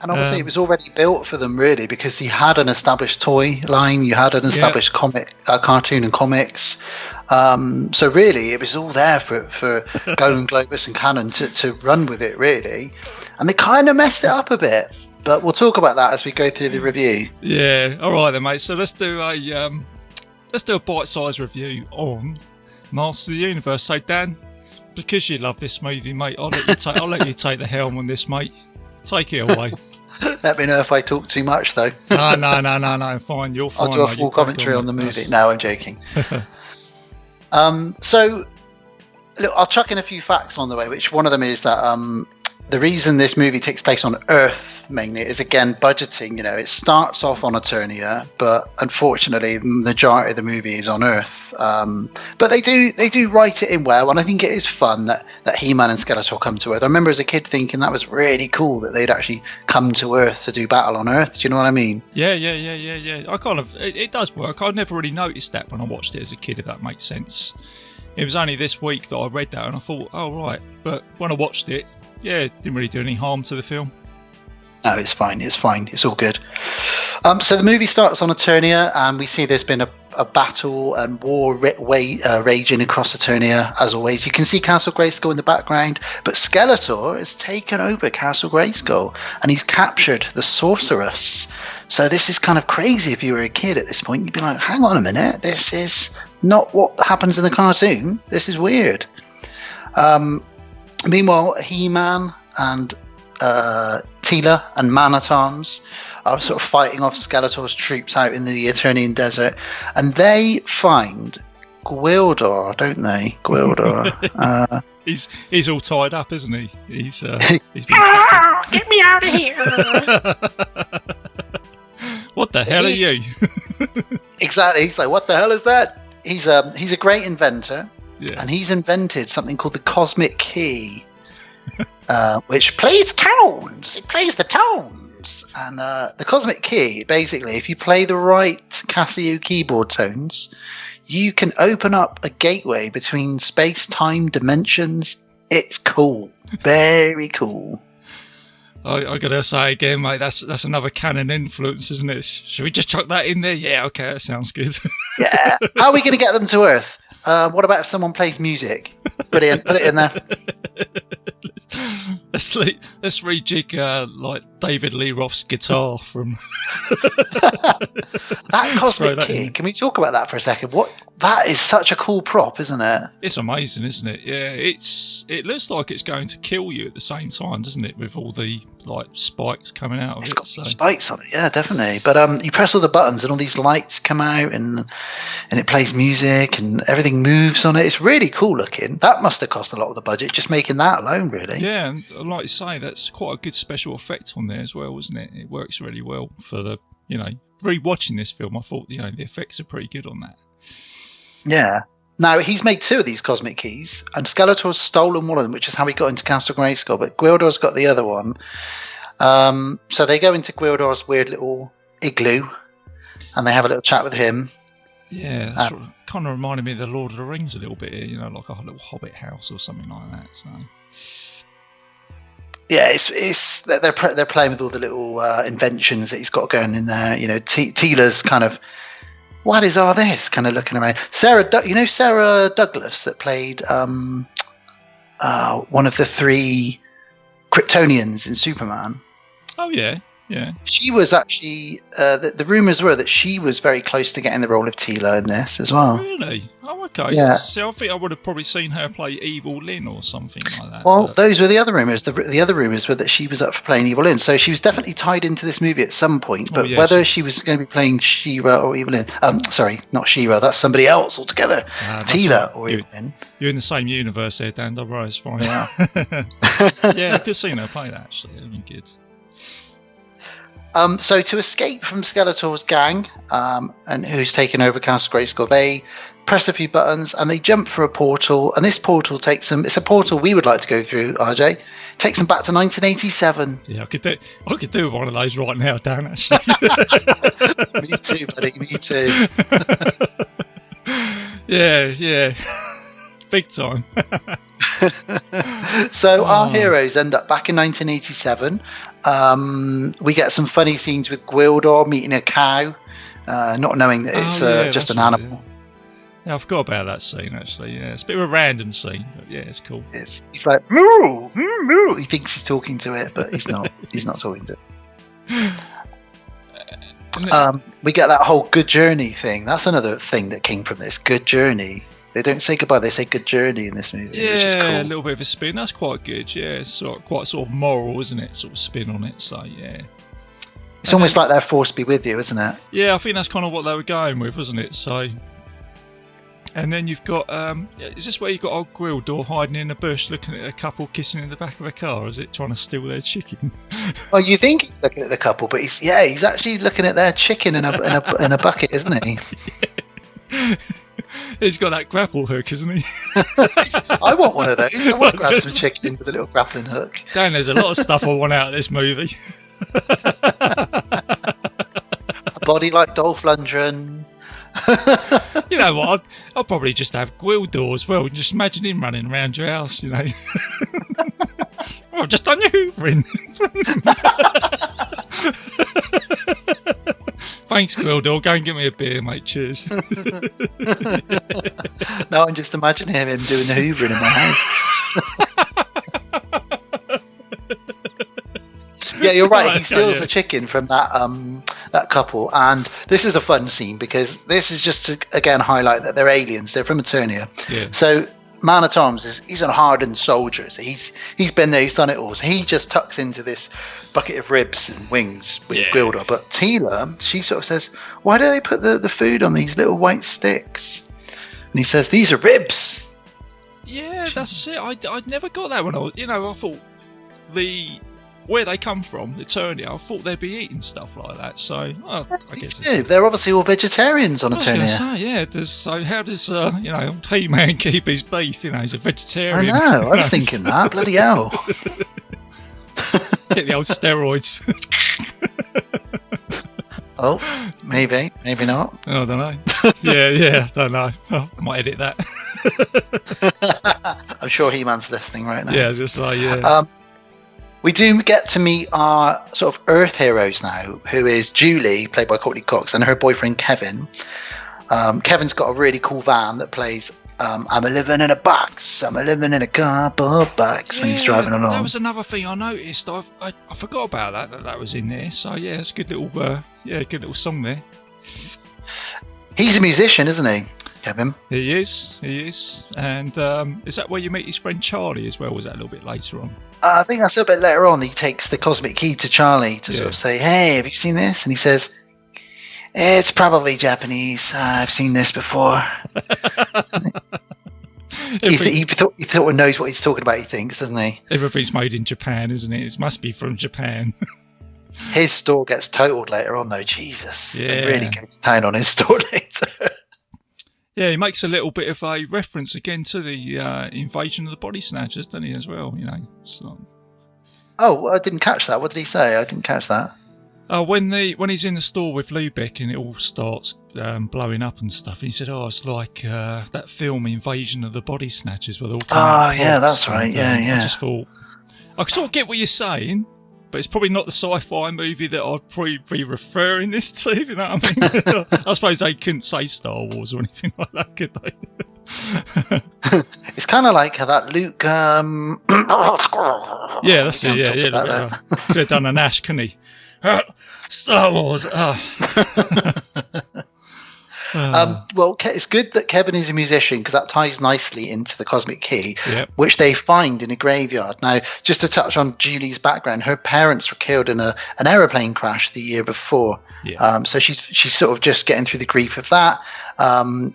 And obviously it was already built for them, really, because he had an established toy line, you had an established cartoon and comics. So really, it was all there for Golden Globus and Cannon to run with it, really. And they kind of messed it up a bit. But we'll talk about that as we go through the review. Yeah, all right then, mate. So let's do a bite-sized review on Masters of the Universe. So Dan, because you love this movie, mate, I'll let you take the helm on this, mate. Take it away. Let me know if I talk too much, though. No, fine. You're fine. I'll do a full commentary on the movie. No, I'm joking. So, look, I'll chuck in a few facts on the way, which one of them is that the reason this movie takes place on Earth mainly is, again, budgeting. It starts off on Eternia, but unfortunately, the majority of the movie is on Earth. But they do write it in well, and I think it is fun that He-Man and Skeletor come to Earth. I remember as a kid thinking that was really cool that they'd actually come to Earth to do battle on Earth. Do you know what I mean? Yeah. I kind of it does work. I never really noticed that when I watched it as a kid, if that makes sense. It was only this week that I read that, and I thought, oh right. But when I watched it, it didn't really do any harm to the film. No, it's fine. It's fine. It's all good. So the movie starts on Eternia, and we see there's been a battle and war raging across Eternia, as always. You can see Castle Grayskull in the background, but Skeletor has taken over Castle Grayskull, and he's captured the sorceress. So this is kind of crazy if you were a kid at this point. You'd be like, hang on a minute, this is not what happens in the cartoon. This is weird. Meanwhile, He-Man and Teela and Man-at-Arms are sort of fighting off Skeletor's troops out in the Eternian desert, and they find Gwildor, don't they? Gwildor. He's all tied up, isn't he? He's been Get me out of here! What the hell are you? Exactly. He's like, what the hell is that? He's a great inventor, Yeah. and he's invented something called the Cosmic Key, which plays tones. It plays the tones. And the Cosmic Key, basically, if you play the right Casio keyboard tones, you can open up a gateway between space-time dimensions. It's cool. Very cool. I gotta say again, mate, that's another canon influence, isn't it? Should we just chuck that in there? Yeah, okay, that sounds good. Yeah. How are we going to get them to Earth? What about if someone plays music? Brilliant. Put it in there. Let's rejig like David Lee Roth's guitar from That Cosmic that Key. in. Can we talk about that for a second? That is such a cool prop, isn't it? It's amazing, isn't it? Yeah, it looks like it's going to kill you at the same time, doesn't it? With all the like spikes coming out of It's it. got spikes on it, yeah, definitely. But you press all the buttons and all these lights come out and it plays music and everything moves on it. It's really cool looking. That must have cost a lot of the budget just making that alone, really. Yeah, and like you say, that's quite a good special effect on there as well, isn't it? It works really well for the, rewatching this film, I thought, the effects are pretty good on that. Yeah. Now, he's made 2 of these Cosmic Keys, and Skeletor's stolen one of them, which is how he got into Castle Grayskull, but Gwildor's got the other one. So they go into Gwildor's weird little igloo, and they have a little chat with him. Yeah, that's kind of reminded me of the Lord of the Rings a little bit here, like a little hobbit house or something like that. So Yeah, it's they're playing with all the little inventions that he's got going in there. Teela's kind of, what is all this? Kind of looking around. Sarah Douglas that played one of the 3 Kryptonians in Superman. Oh yeah. Yeah. She was actually the rumours were that she was very close to getting the role of Teela in this as well. Really? Oh, okay. Yeah. So I think I would have probably seen her play Evil Lynn or something like that. Well, those were the other rumours. The other rumours were that she was up for playing Evil Lynn, so she was definitely tied into this movie at some point. But whether she was going to be playing She-Ra or Evil Lynn, sorry, not She-Ra, that's somebody else altogether. Teela or Evil Lynn. You're in the same universe there, Dan. Don't worry, it's fine. Yeah. Yeah, I could have seen her play that actually. It'd been good. So to escape from Skeletor's gang, and who's taken over Castle Grayskull, they press a few buttons and they jump for a portal. And this portal takes them. It's a portal we would like to go through, RJ. Takes them back to 1987. Yeah, I could do one of those right now, Dan. Actually. Me too, buddy. Me too. Yeah. Big time. So our heroes end up back in 1987. We get some funny scenes with Gwildor meeting a cow, not knowing that it's just an animal. Right, yeah, I forgot about that scene actually. Yeah, it's a bit of a random scene, but yeah, it's cool. He's like moo, moo, moo. He thinks he's talking to it, but he's not. He's not talking to it. We get that whole good journey thing. That's another thing that came from this. Good journey. They don't say goodbye, they say good journey in this movie. Yeah, which is cool. a little bit of a spin. That's quite good. Yeah, it's quite sort of moral, isn't it? Sort of spin on it. So yeah, it's almost like their force be with you, isn't it? Yeah, I think that's kind of what they were going with, wasn't it? So, and then you've got is this where you've got old Gwildor hiding in a bush, looking at a couple kissing in the back of a car? Is it trying to steal their chicken? Well, you think he's looking at the couple, but he's actually looking at their chicken in a bucket, isn't he? He's got that grapple hook, isn't he? I want one of those. I want to grab some chicken with a little grappling hook. Dan, there's a lot of stuff I want out of this movie. A body like Dolph Lundgren. You know what? I'll probably just have Gwildor as well. Just imagine him running around your house, Oh, I've just done your hoovering. Thanks, Gwildor. Go and get me a beer, mate. Cheers. No, I'm just imagining him doing the hoovering in my house. Yeah, you're right. He steals the chicken from that couple, and this is a fun scene because this is just to again highlight that they're aliens. They're from Eternia. Yeah. So Man at Arms he's a hardened soldier. So he's been there. He's done it all. So he just tucks into this bucket of ribs and wings with Gwildor. But Tila, she sort of says, "Why do they put the food on these little white sticks?" And he says, "These are ribs." Yeah, that's it. I'd never got that when I thought where they come from, Eternia, I thought they'd be eating stuff like that. So, I guess they're obviously all vegetarians on Eternia. I was going to say, yeah. So how does He-Man keep his beef? He's a vegetarian. I know. I was thinking that. Bloody hell. Get the old steroids. Oh, maybe not. I don't know. Yeah, don't know. I might edit that. I'm sure He-Man's listening right now. Yeah, I was just like, yeah. We do get to meet our sort of Earth heroes now, who is Julie, played by Courtney Cox, and her boyfriend Kevin. Kevin's got a really cool van that plays I'm a living in a box, I'm a living in a cardboard box when he's driving along. That was another thing I noticed. I forgot about that was in there. So yeah, it's a good little good little song there. He's a musician, isn't he, Kevin? He is. And is that where you meet his friend Charlie as well? Was that a little bit later on? I think that's a bit later on. He takes the cosmic key to Charlie to sort of say, "Hey, have you seen this?" And he says, "It's probably Japanese. I've seen this before." He thought he knows what he's talking about, he thinks, doesn't he? Everything's made in Japan, isn't it? It must be from Japan. His store gets totaled later on, though. Jesus. Yeah. They really go to town on his store later. Yeah, he makes a little bit of a reference again to the invasion of the body snatchers, doesn't he, as well? So. Oh, I didn't catch that. What did he say? I didn't catch that. When he's in the store with Lubeck and it all starts blowing up and stuff, he said, "Oh, it's like that film Invasion of the Body Snatchers where they all come out." Oh, yeah, that's right. Yeah. I just thought, I sort of get what you're saying, but it's probably not the sci-fi movie that I'd probably be referring this to, you know what I mean? I suppose they couldn't say Star Wars or anything like that, could they? It's kind of like how that Luke... Yeah, that's it, yeah. Could have done an Ash, couldn't he? Star Wars. Well, it's good that Kevin is a musician because that ties nicely into the cosmic key, which they find in a graveyard. Now, just to touch on Julie's background, her parents were killed in an aeroplane crash the year before. So she's sort of just getting through the grief of that. They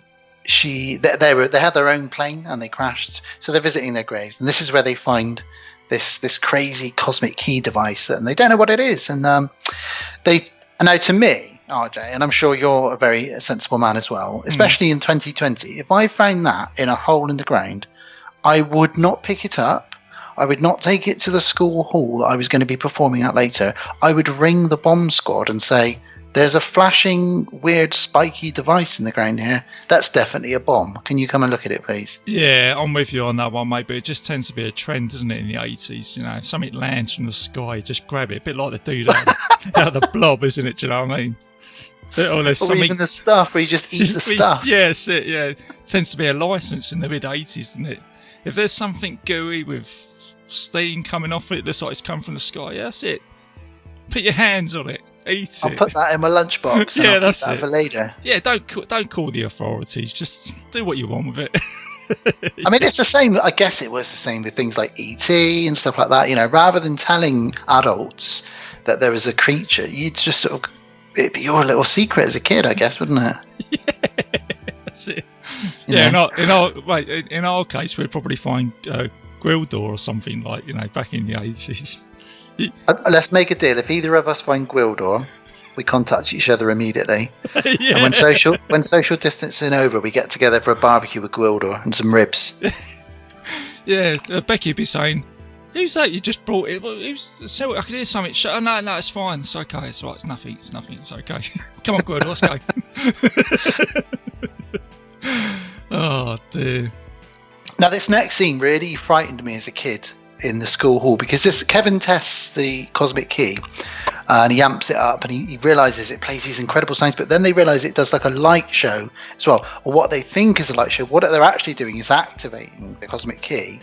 had their own plane and they crashed, so they're visiting their graves, and this is where they find this crazy cosmic key device, and they don't know what it is. And now to me, RJ, and I'm sure you're a very sensible man as well, especially in 2020, if I found that in a hole in the ground, I would not pick it up. I would not take it to the school hall that I was going to be performing at later. I would ring the bomb squad and say, "There's a flashing, weird, spiky device in the ground here. That's definitely a bomb. Can you come and look at it, please?" Yeah, I'm with you on that one, mate, but it just tends to be a trend, doesn't it, in the 80s? If something lands from the sky, just grab it. A bit like the dude out of the Blob, isn't it? Do you know what I mean? Or even the stuff where you just eat the stuff. Yeah, that's it, yeah. It tends to be a license in the mid-80s, doesn't it? If there's something gooey with steam coming off it, looks like it's come from the sky, that's it. Put your hands on it. Eat I'll put that in my lunchbox. And I'll that's keep that for later. Yeah, don't call the authorities. Just do what you want with it. I mean, it's the same. I guess it was the same with things like E.T. and stuff like that. Rather than telling adults that there was a creature, you'd just sort of, it'd be your little secret as a kid, I guess, wouldn't it? Yeah, that's it. In our case, we'd probably find Gwildor or something like back in the 80s. Let's make a deal. If either of us find Gwildor, we contact each other immediately. Yeah. And when social distancing over, we get together for a barbecue with Gwildor and some ribs. Yeah, Becky would be saying, "Who's that you just brought in? I can hear something." No, it's fine. It's okay. It's right. It's nothing. It's okay. Come on, Gwildor, let's go. Oh, dear. Now, this next scene really frightened me as a kid in the school hall because Kevin tests the cosmic key and he amps it up, and he realizes it plays these incredible sounds. But then they realize it does like a light show as well, or what they think is a light show. What they're actually doing is activating the cosmic key.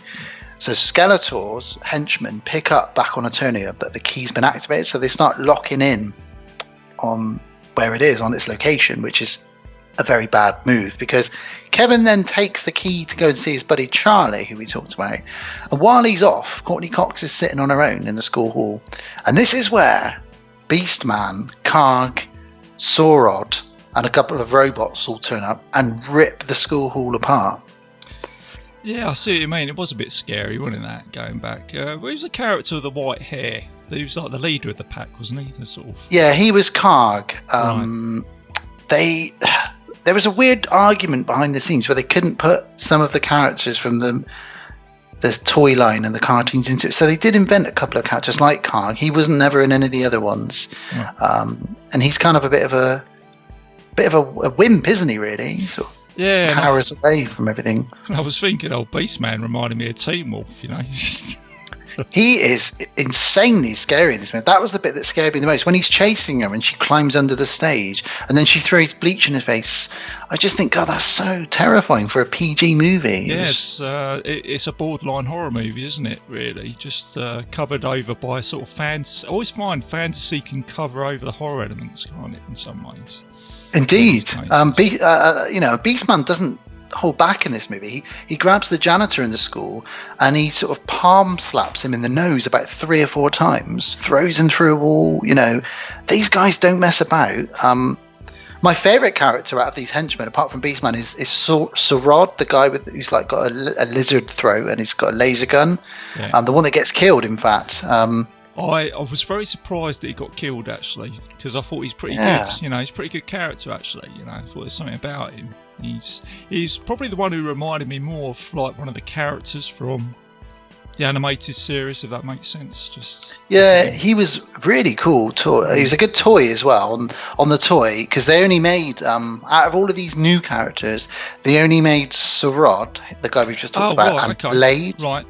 So Skeletor's henchmen pick up back on Eternia that the key's been activated, so they start locking in on where it is on its location, which is a very bad move, because Kevin then takes the key to go and see his buddy Charlie, who we talked about, and while he's off, Courtney Cox is sitting on her own in the school hall, and this is where Beastman, Karg, Saurod, and a couple of robots all turn up and rip the school hall apart. Yeah, I see what you mean. It was a bit scary, wasn't it, going back? Well, he was the character with the white hair. He was like the leader of the pack, wasn't he? The sort of... Yeah, he was Karg. Right. There was a weird argument behind the scenes where they couldn't put some of the characters from the toy line and the cartoons into it. So they did invent a couple of characters like Karg. He wasn't never in any of the other ones. Right. And he's kind of a bit of a wimp, isn't he, really? He sort of cowers away from everything. I was thinking, Beastman reminded me of Teen Wolf, you know. He is insanely scary in this moment. That was the bit that scared me the most. When he's chasing her and she climbs under the stage and then she throws bleach in his face. I just think, God, that's so terrifying for a PG movie. Yes, it's a borderline horror movie, isn't it, really? Just covered over by sort of fans. I always find fantasy can cover over the horror elements, can't it, in some ways? Indeed. Beastman doesn't hold back in this movie. He grabs the janitor in the school and he sort of palm slaps him in the nose about 3 or 4 times, throws him through a wall. You know, these guys don't mess about. My favourite character out of these henchmen, apart from Beastman, is Saurod, the guy who's like got a lizard throat and he's got a laser gun. Yeah. The one that gets killed, in fact. I was very surprised that he got killed, actually, because I thought he's pretty good. You know, he's a pretty good character, actually. You know, I thought there's something about him. He's probably the one who reminded me more of like one of the characters from the animated series, if that makes sense. He was really cool toy. He was a good toy as well on the toy, because they only made out of all of these new characters, they only made Saurod, the guy we've just talked about, and Blade. Right.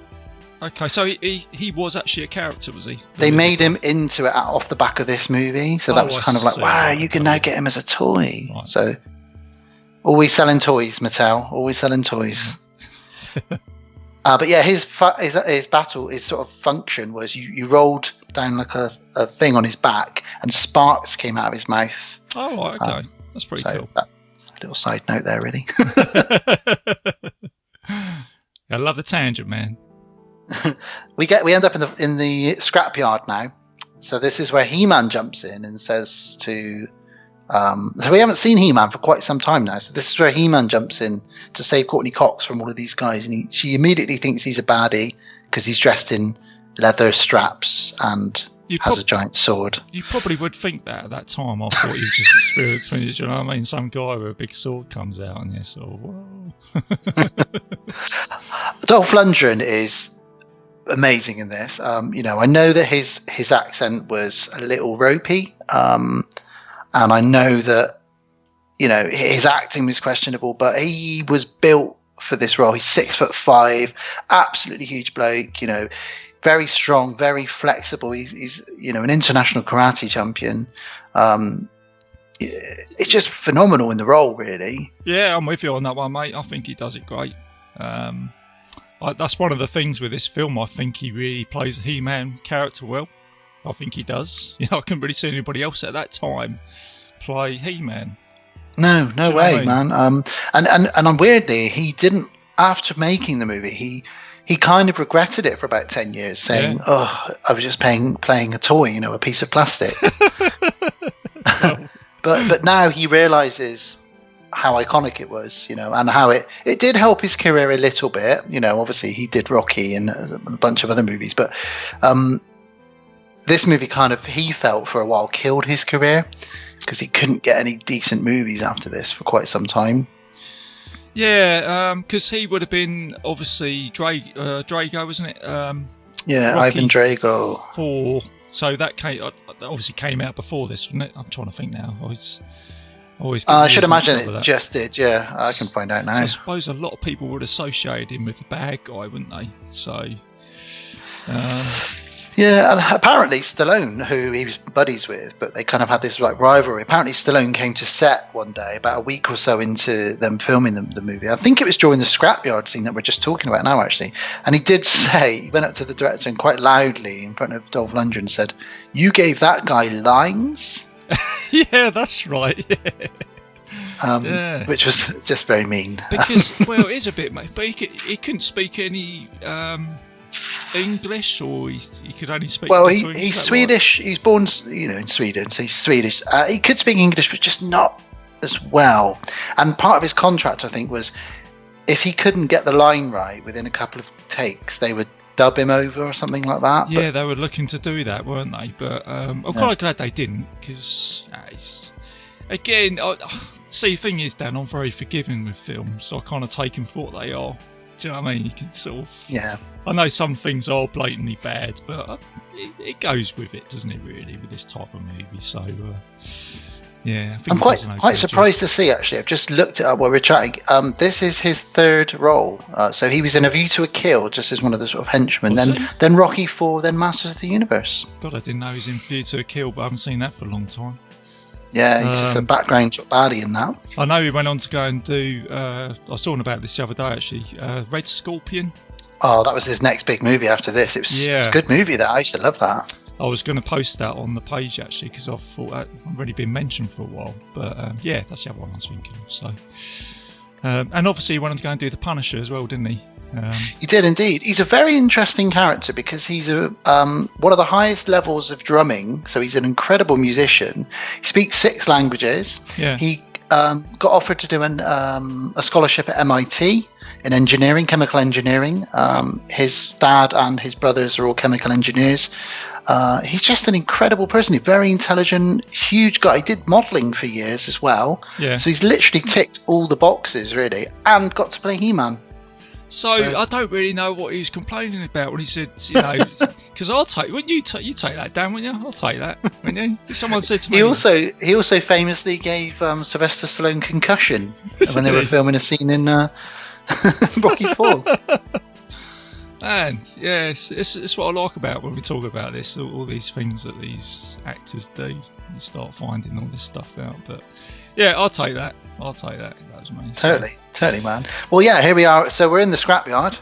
Okay, so he was actually a character, was he? They made him into it off the back of this movie, so that was kind of like, wow, you can now get him as a toy. Right. So, always selling toys, Mattel. Always selling toys. But yeah, his sort of function was you rolled down like a thing on his back, and sparks came out of his mouth. Oh, right, okay, that's pretty cool. A little side note there, really. I love the tangent, man. We end up in the scrapyard now. So this is where He-Man jumps in and says to. So we haven't seen He-Man for quite some time now. So this is where He-Man jumps in to save Courtney Cox from all of these guys, and she immediately thinks he's a baddie because he's dressed in leather straps and has a giant sword. You probably would think that at that time. I thought you just experienced when you know what I mean. Some guy with a big sword comes out, and you're sort of, whoa. Dolph Lundgren is amazing in this. I know that his accent was a little ropey, and I know that his acting was questionable, but he was built for this role. He's 6'5", absolutely huge bloke. Very strong, very flexible. He's an international karate champion. It's just phenomenal in the role, really. Yeah, I'm with you on that one, mate. I think he does it great. That's one of the things with this film. I think he really plays the He-Man character well. I think he does. I couldn't really see anybody else at that time play He-Man. No way, man. And weirdly, he didn't. After making the movie, he kind of regretted it for about 10 years, saying, "Oh, I was just playing a toy, a piece of plastic." But now he realizes how iconic it was, and how it did help his career a little bit. Obviously he did Rocky and a bunch of other movies, but this movie he felt for a while killed his career because he couldn't get any decent movies after this for quite some time. Yeah, because he would have been obviously Drago, wasn't it? Yeah, Rocky Ivan Drago. 4. So that obviously came out before this, wasn't it? I'm trying to think now. I should imagine it just did. Yeah, I can find out now. So I suppose a lot of people would associate him with the bad guy, wouldn't they? So, Yeah, and apparently Stallone, who he was buddies with, but they kind of had this like rivalry. Apparently Stallone came to set one day about a week or so into them filming the movie. I think it was during the scrapyard scene that we're just talking about now, actually. And he did say, he went up to the director and quite loudly in front of Dolph Lundgren said, "You gave that guy lines?" Yeah, that's right. Which was just very mean. Because, well, it is a bit, mate. But he couldn't speak any English, or he could only speak. Well, he's Swedish. Right? He's born, in Sweden, so he's Swedish. He could speak English, but just not as well. And part of his contract, I think, was if he couldn't get the line right within a couple of takes, they would dub him over or something like that. Yeah, they were looking to do that, weren't they? But I'm kind of glad they didn't, because again, see, the thing is, Dan, I'm very forgiving with films, so I kind of take them for what they are. Do you know what I mean? You can sort of... Yeah. I know some things are blatantly bad, but it goes with it, doesn't it, really, with this type of movie? So, yeah. I think I'm quite surprised to see, actually. I've just looked it up while we're chatting. This is his third role. So he was in A View to a Kill, just as one of the sort of henchmen. Then Rocky IV, then Masters of the Universe. God, I didn't know he was in View to a Kill, but I haven't seen that for a long time. Yeah, he's just a background baddie in that. I know he went on to go and do, I was talking about this the other day actually, Red Scorpion. Oh, that was his next big movie after this. It's a good movie, that. I used to love that. I was going to post that on the page actually, because I thought that had already been mentioned for a while. But yeah, that's the other one I was thinking of. So, and obviously he went on to go and do The Punisher as well, didn't he? He did indeed. He's a very interesting character because he's one of the highest levels of drumming. So he's an incredible musician. He speaks 6 languages. Yeah. He got offered to do a scholarship at MIT in engineering, chemical engineering. His dad and his brothers are all chemical engineers. He's just an incredible person. He's very intelligent, huge guy. He did modelling for years as well. Yeah. So he's literally ticked all the boxes, really, and got to play He-Man. So I don't really know what he was complaining about when he said, because I'll take. Wouldn't you take that, Dan? Wouldn't you? I'll take that. Wouldn't you? Someone said to me. He also famously gave Sylvester Stallone concussion when they were filming a scene in Rocky IV. Man, yeah, it's what I like about when we talk about this. All these things that these actors do, you start finding all this stuff out. But yeah, I'll take that. That was me. Totally, man. Well, yeah, here we are. So we're in the scrapyard.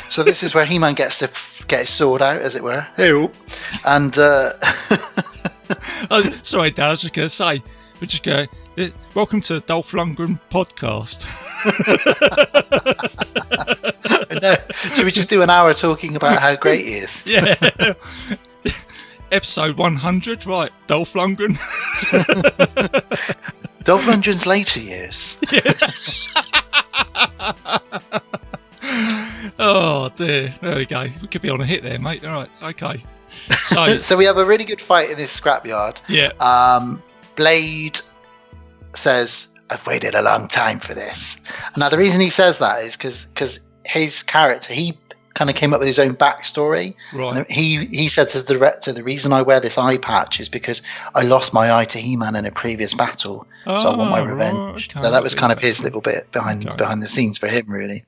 So this is where He-Man gets to get his sword out, as it were. And sorry, Dad. I was just going to say, welcome to the Dolph Lundgren podcast. No, should we just do an hour talking about how great he is? Yeah. Episode 100, right? Dolph Lundgren. Dolph Lundgren's later years. Yeah. Oh dear, there we go. We could be on a hit there, mate. All right, okay. So we have a really good fight in this scrapyard. Yeah. Blade says, "I've waited a long time for this." Now the reason he says that is because his character, he kind of came up with his own backstory. Right. He said to the director, "The reason I wear this eye patch is because I lost my eye to He-Man in a previous battle, so I want my revenge." Right, okay. So that was kind of his little bit behind the scenes for him, really.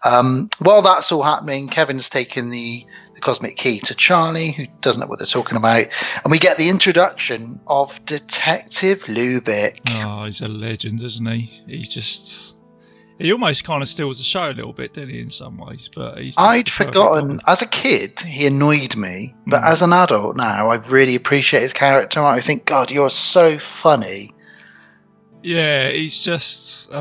While that's all happening, Kevin's taken the cosmic key to Charlie, who doesn't know what they're talking about, and we get the introduction of Detective Lubick. Oh, he's a legend, isn't he? He almost kind of steals the show a little bit, didn't he, in some ways? But I'd forgotten. As a kid, he annoyed me, but as an adult now, I really appreciate his character. I think, God, you're so funny. Yeah, he's just...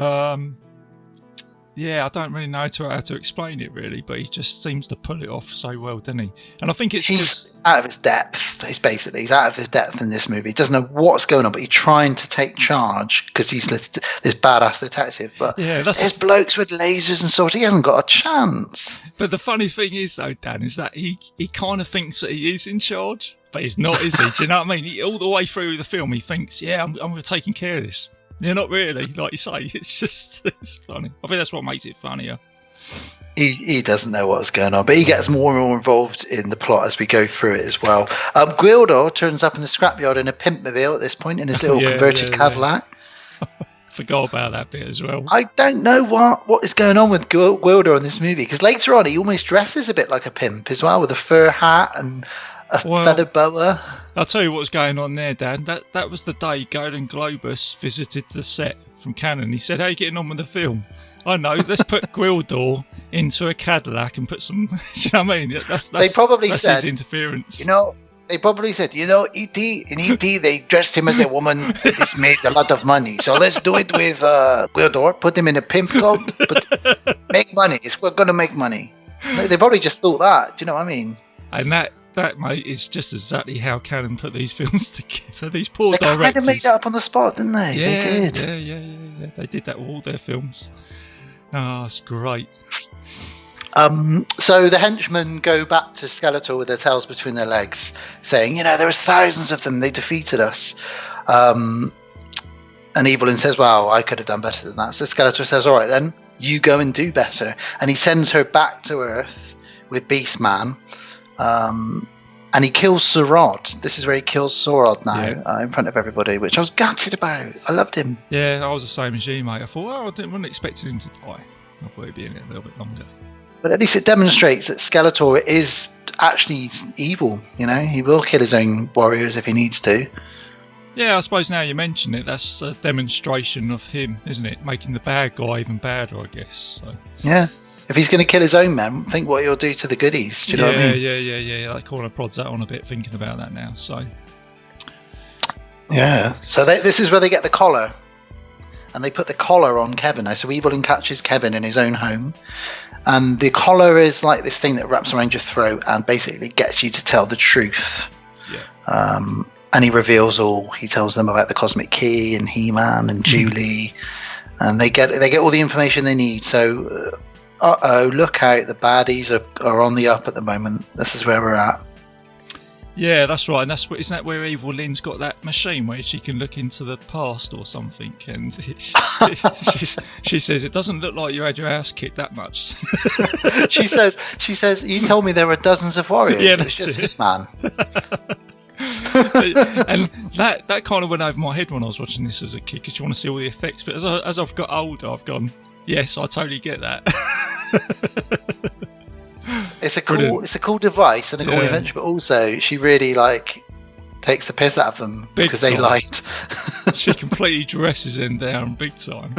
I don't really know how to explain it, really, but he just seems to pull it off so well, doesn't he? And I think he's out of his depth. He's out of his depth in this movie. He doesn't know what's going on, but he's trying to take charge because he's this badass detective. But there's blokes with lasers and swords. He hasn't got a chance. But the funny thing is, though, Dan, is that he kind of thinks that he is in charge, but he's not, is he? Do you know what I mean? All the way through the film, he thinks, I'm taking care of this. Yeah, not really, like you say. It's funny. I think that's what makes it funnier. He doesn't know what's going on, but he gets more and more involved in the plot as we go through it as well. Gwildor turns up in the scrapyard in a pimpmobile at this point, in his little converted Cadillac. Forgot about that bit as well. I don't know what is going on with Gwilder in this movie, because later on he almost dresses a bit like a pimp as well, with a fur hat and a feather boa. I'll tell you what was going on there, Dan. That was the day Golden Globus visited the set from Cannon. He said, "How are you getting on with the film?" I know, let's put Gwildor into a Cadillac and put some... Do you know what I mean? That's his interference. They probably said, E.T. In E.T. they dressed him as a woman. This made a lot of money. So let's do it with Gwildor. Put him in a pimp coat. Make money. We're going to make money. They probably just thought that. Do you know what I mean? And that, mate, is just exactly how Cannon put these films together. These poor directors. They kind of made that up on the spot, didn't they? Yeah, they did. Yeah. They did that with all their films. Oh, it's great. So the henchmen go back to Skeletor with their tails between their legs, saying, there was thousands of them. They defeated us. And Evelyn says, well, I could have done better than that. So Skeletor says, all right, then, you go and do better. And he sends her back to Earth with Beastman. And he kills Sorod. This is where he kills Sorod now in front of everybody, which I was gutted about. I loved him. Yeah, I was the same as you, mate. I thought, I wasn't expecting him to die. I thought he'd be in it a little bit longer. But at least it demonstrates that Skeletor is actually evil. He will kill his own warriors if he needs to. Yeah, I suppose now you mention it, that's a demonstration of him, isn't it? Making the bad guy even badder, I guess. So. Yeah. If he's going to kill his own men, think what he'll do to the goodies. Do you know what I mean? Yeah. That kind of prods that on a bit, thinking about that now. So. Yeah. So this is where they get the collar. And they put the collar on Kevin now. So Evelyn catches Kevin in his own home. And the collar is like this thing that wraps around your throat and basically gets you to tell the truth. Yeah. And he reveals all. He tells them about the Cosmic Key and He-Man and Julie. And they get all the information they need. So... look out, the baddies are on the up at the moment. This is where we're at. Yeah, that's right. And isn't that where Evil Lynn's got that machine where she can look into the past or something? And she says, it doesn't look like you had your ass kicked that much. she says, you told me there were dozens of warriors. Yeah, that's it. This man. And that kind of went over my head when I was watching this as a kid, because you want to see all the effects. But as I've got older, I've gone, yes, I totally get that. It's a cool device and a cool invention, but also she really takes the piss out of them because they lied. She completely dresses him down big time.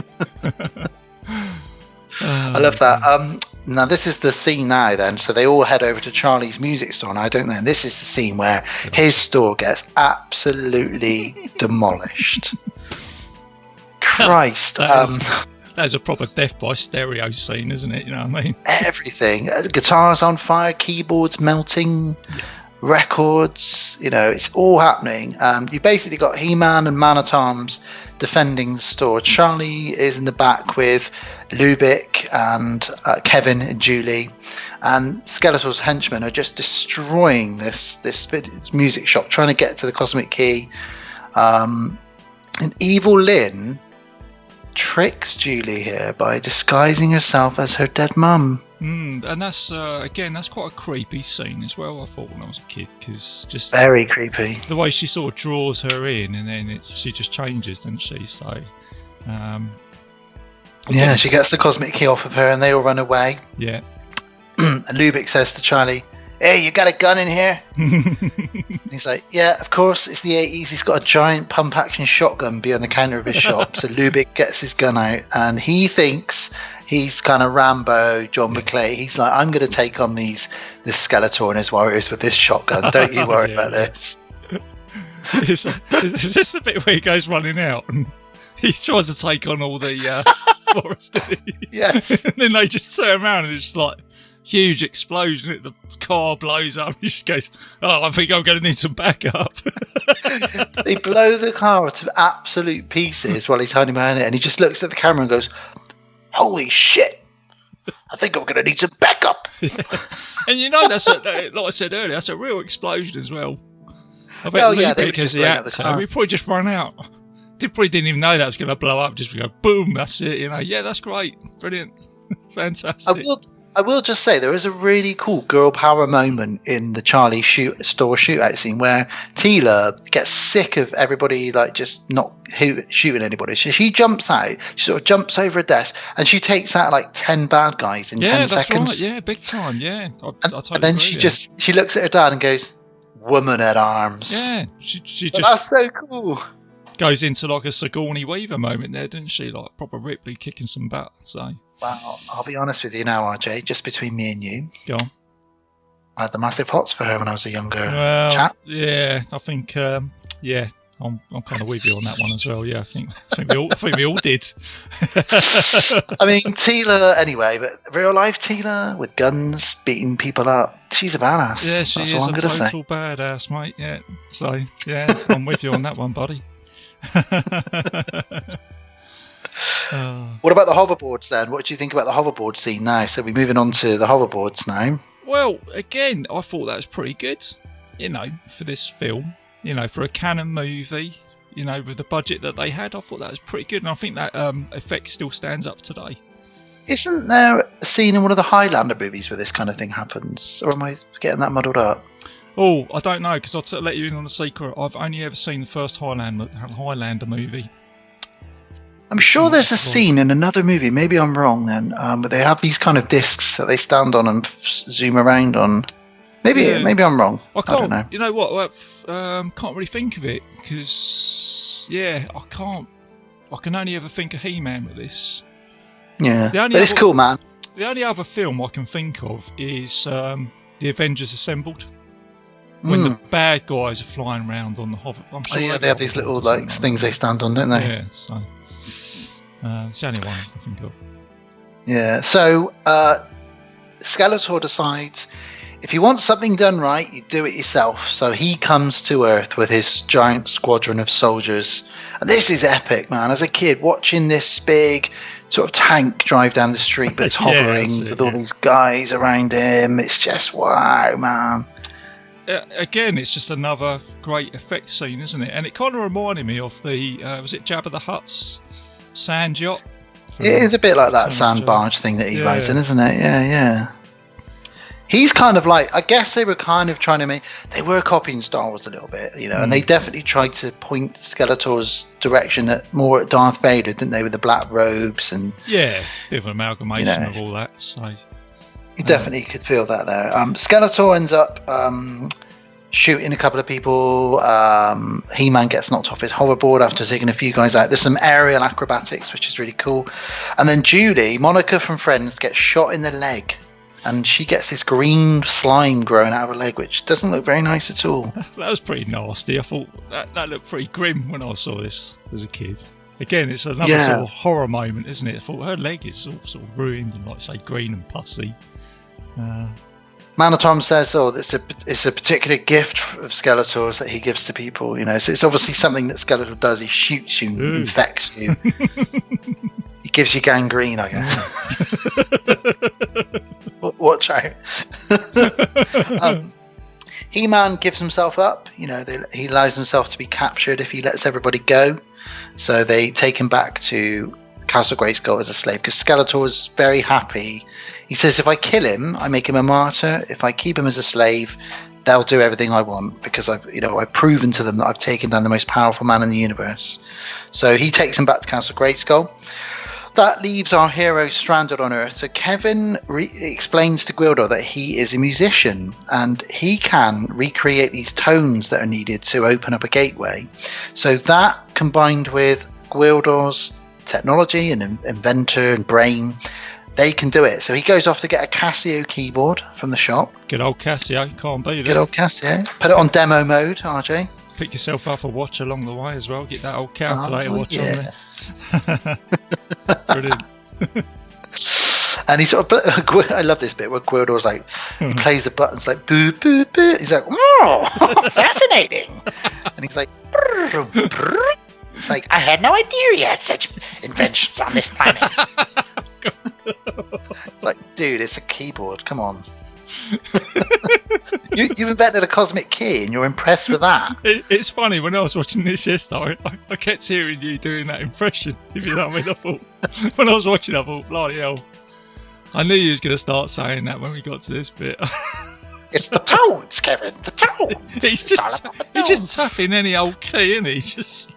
I love that. Now this is the scene now then. So they all head over to Charlie's music store now, don't they? And this is the scene where his store gets absolutely demolished. Christ. That's a proper death by stereo scene, isn't it? You know what I mean? Everything. Guitars on fire, keyboards melting, records. It's all happening. You basically got He-Man and Man-at-Arms defending the store. Charlie is in the back with Lubick and Kevin and Julie. And Skeletor's henchmen are just destroying this music shop, trying to get to the Cosmic Key. And Evil Lynn tricks Julie here by disguising herself as her dead mum. And that's that's quite a creepy scene as well, I thought, when I was a kid, because just very creepy the way she sort of draws her in, and then she just changes, doesn't she? So she gets the Cosmic Key off of her and they all run away. And Lubick says to Charlie, hey, you got a gun in here? He's like, yeah, of course, it's the 80s. He's got a giant pump-action shotgun behind the counter of his shop. So Lubick gets his gun out, and he thinks he's kind of Rambo, John McClane. He's like, I'm going to take on this Skeletor and his warriors with this shotgun. Don't you worry about this. It's just a bit where he goes running out, and he tries to take on all the forest. Yes. And then they just turn around, and it's just like, huge explosion, the car blows up. He just goes, I think I'm going to need some backup. They blow the car to absolute pieces while he's hiding behind it, and he just looks at the camera and goes, holy shit, I think I'm going to need some backup. And that's like I said earlier, that's a real explosion as well. I bet Lubick as the actor, we probably just run out. Probably didn't even know that was going to blow up. Just go boom, that's it. That's great, brilliant, fantastic. I will just say there is a really cool girl power moment in the Charlie store shootout scene where Tila gets sick of everybody like just not shooting anybody. So she jumps out, she sort of jumps over a desk, and she takes out like 10 bad guys in 10 seconds. Yeah, that's right. Yeah, big time. Yeah, I totally and then agree, she looks at her dad and goes, "Woman at arms." Yeah, she just that's so cool. Goes into like a Sigourney Weaver moment there, doesn't she? Like proper Ripley kicking some butt. So. Well, I'll be honest with you now, RJ, just between me and you. Go on. I had the massive hots for her when I was a younger chap. Yeah, I think, I'm kind of with you on that one as well. Yeah, I think we all did. I mean, Tila, anyway, but real life Tila with guns beating people up, she's a badass. Yeah, she is a total badass, mate. Yeah, so, yeah, I'm with you on that one, buddy. What about the hoverboards then? What do you think about the hoverboard scene now? So we're moving on to the hoverboards now. Well, again, I thought that was pretty good, for this film. For a Canon movie, with the budget that they had, I thought that was pretty good. And I think that effect still stands up today. Isn't there a scene in one of the Highlander movies where this kind of thing happens? Or am I getting that muddled up? Oh, I don't know, because I'll let you in on a secret. I've only ever seen the first Highlander movie. I'm sure there's a scene in another movie, maybe I'm wrong then, but they have these kind of discs that they stand on and zoom around on. Maybe I'm wrong. I don't know. You know what? Can't really think of it, because, I can't. I can only ever think of He-Man with this. Yeah, but it's cool, man. The only other film I can think of is The Avengers Assembled. When the bad guys are flying around on the hover. I'm sure they have these little things they stand on, don't they? Yeah, so it's the only one I can think of. Yeah, so Skeletor decides if you want something done right, you do it yourself. So he comes to Earth with his giant squadron of soldiers. And this is epic, man. As a kid, watching this big sort of tank drive down the street, but it's hovering with all these guys around him. It's just, wow, man. Again, it's just another great effect scene, isn't it? And it kind of reminded me of the, was it Jabba the Hutt's sand yacht? It is a bit like that sand barge thing that he rides in, isn't it? Yeah. He's kind of like, I guess they were kind of trying to they were copying Star Wars a little bit, and they definitely tried to point Skeletor's direction more at Darth Vader, didn't they, with the black robes and... Yeah, bit of an amalgamation of all that, so... You definitely could feel that there. Skeletor ends up shooting a couple of people. He-Man gets knocked off his hoverboard after taking a few guys out. There's some aerial acrobatics, which is really cool. And then Julie, Monica from Friends, gets shot in the leg. And she gets this green slime growing out of her leg, which doesn't look very nice at all. That was pretty nasty. I thought that looked pretty grim when I saw this as a kid. Again, it's another sort of horror moment, isn't it? I thought her leg is all sort of ruined and, like, say, green and pussy. Man of Tom says, it's a particular gift of Skeletor's that he gives to people, So it's obviously something that Skeletor does. He shoots you and infects you. He gives you gangrene, I guess. Watch out. He-Man gives himself up. He allows himself to be captured if he lets everybody go. So they take him back to Castle Grayskull as a slave, because Skeletor is very happy. He says, if I kill him, I make him a martyr. If I keep him as a slave, they'll do everything I want, because I've proven to them that I've taken down the most powerful man in the universe. So he takes him back to Castle Grayskull. That leaves our hero stranded on Earth. So Kevin explains to Gwildor that he is a musician and he can recreate these tones that are needed to open up a gateway. So that, combined with Gwildor's technology and inventor and brain, they can do it. So he goes off to get a Casio keyboard from the shop. Good old Casio, can't beat it. Good old Casio. Put it on demo mode, RJ. Pick yourself up a watch along the way as well. Get that old calculator watch on there. Brilliant. And he sort of, I love this bit where Gwildor's like, he plays the buttons like boo boo boo. He's like, oh, fascinating. And he's like, brr, brr. It's like, I had no idea you had such inventions on this planet. It's like, dude, it's a keyboard. Come on. You've invented a cosmic key and you're impressed with that. It's funny, when I was watching this yesterday, I kept hearing you doing that impression, if you know what I mean. When I was watching, I thought, bloody hell, I knew you was going to start saying that when we got to this bit. It's the tones, Kevin. The tones. He's just tapping any old key, isn't he? Just.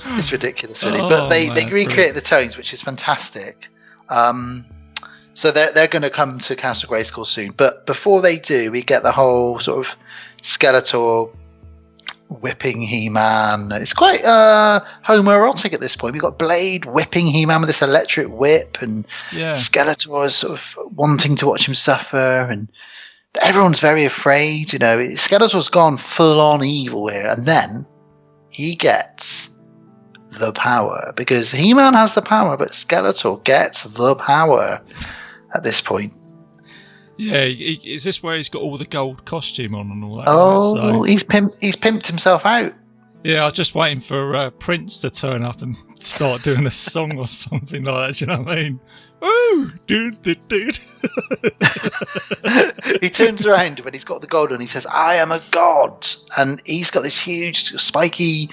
It's ridiculous, really. Oh, but they man, recreate brilliant. the tones, which is fantastic. So they're going to come to Castle Grayskull soon. But before they do, we get the whole sort of Skeletor whipping He-Man. It's quite homoerotic at this point. We've got Blade whipping He-Man with this electric whip, and Skeletor is sort of wanting to watch him suffer, and everyone's very afraid. You know, Skeletor's gone full on evil here, and then he gets the power, because He-Man has the power, but Skeletor gets the power at this point. Yeah, is this where he's got all the gold costume on and all that? Oh, he's pimped himself out. Yeah, I was just waiting for Prince to turn up and start doing a song or something like that. Do you know what I mean? Oh, dude. He turns around when he's got the gold on. He says, "I am a god," and he's got this huge spiky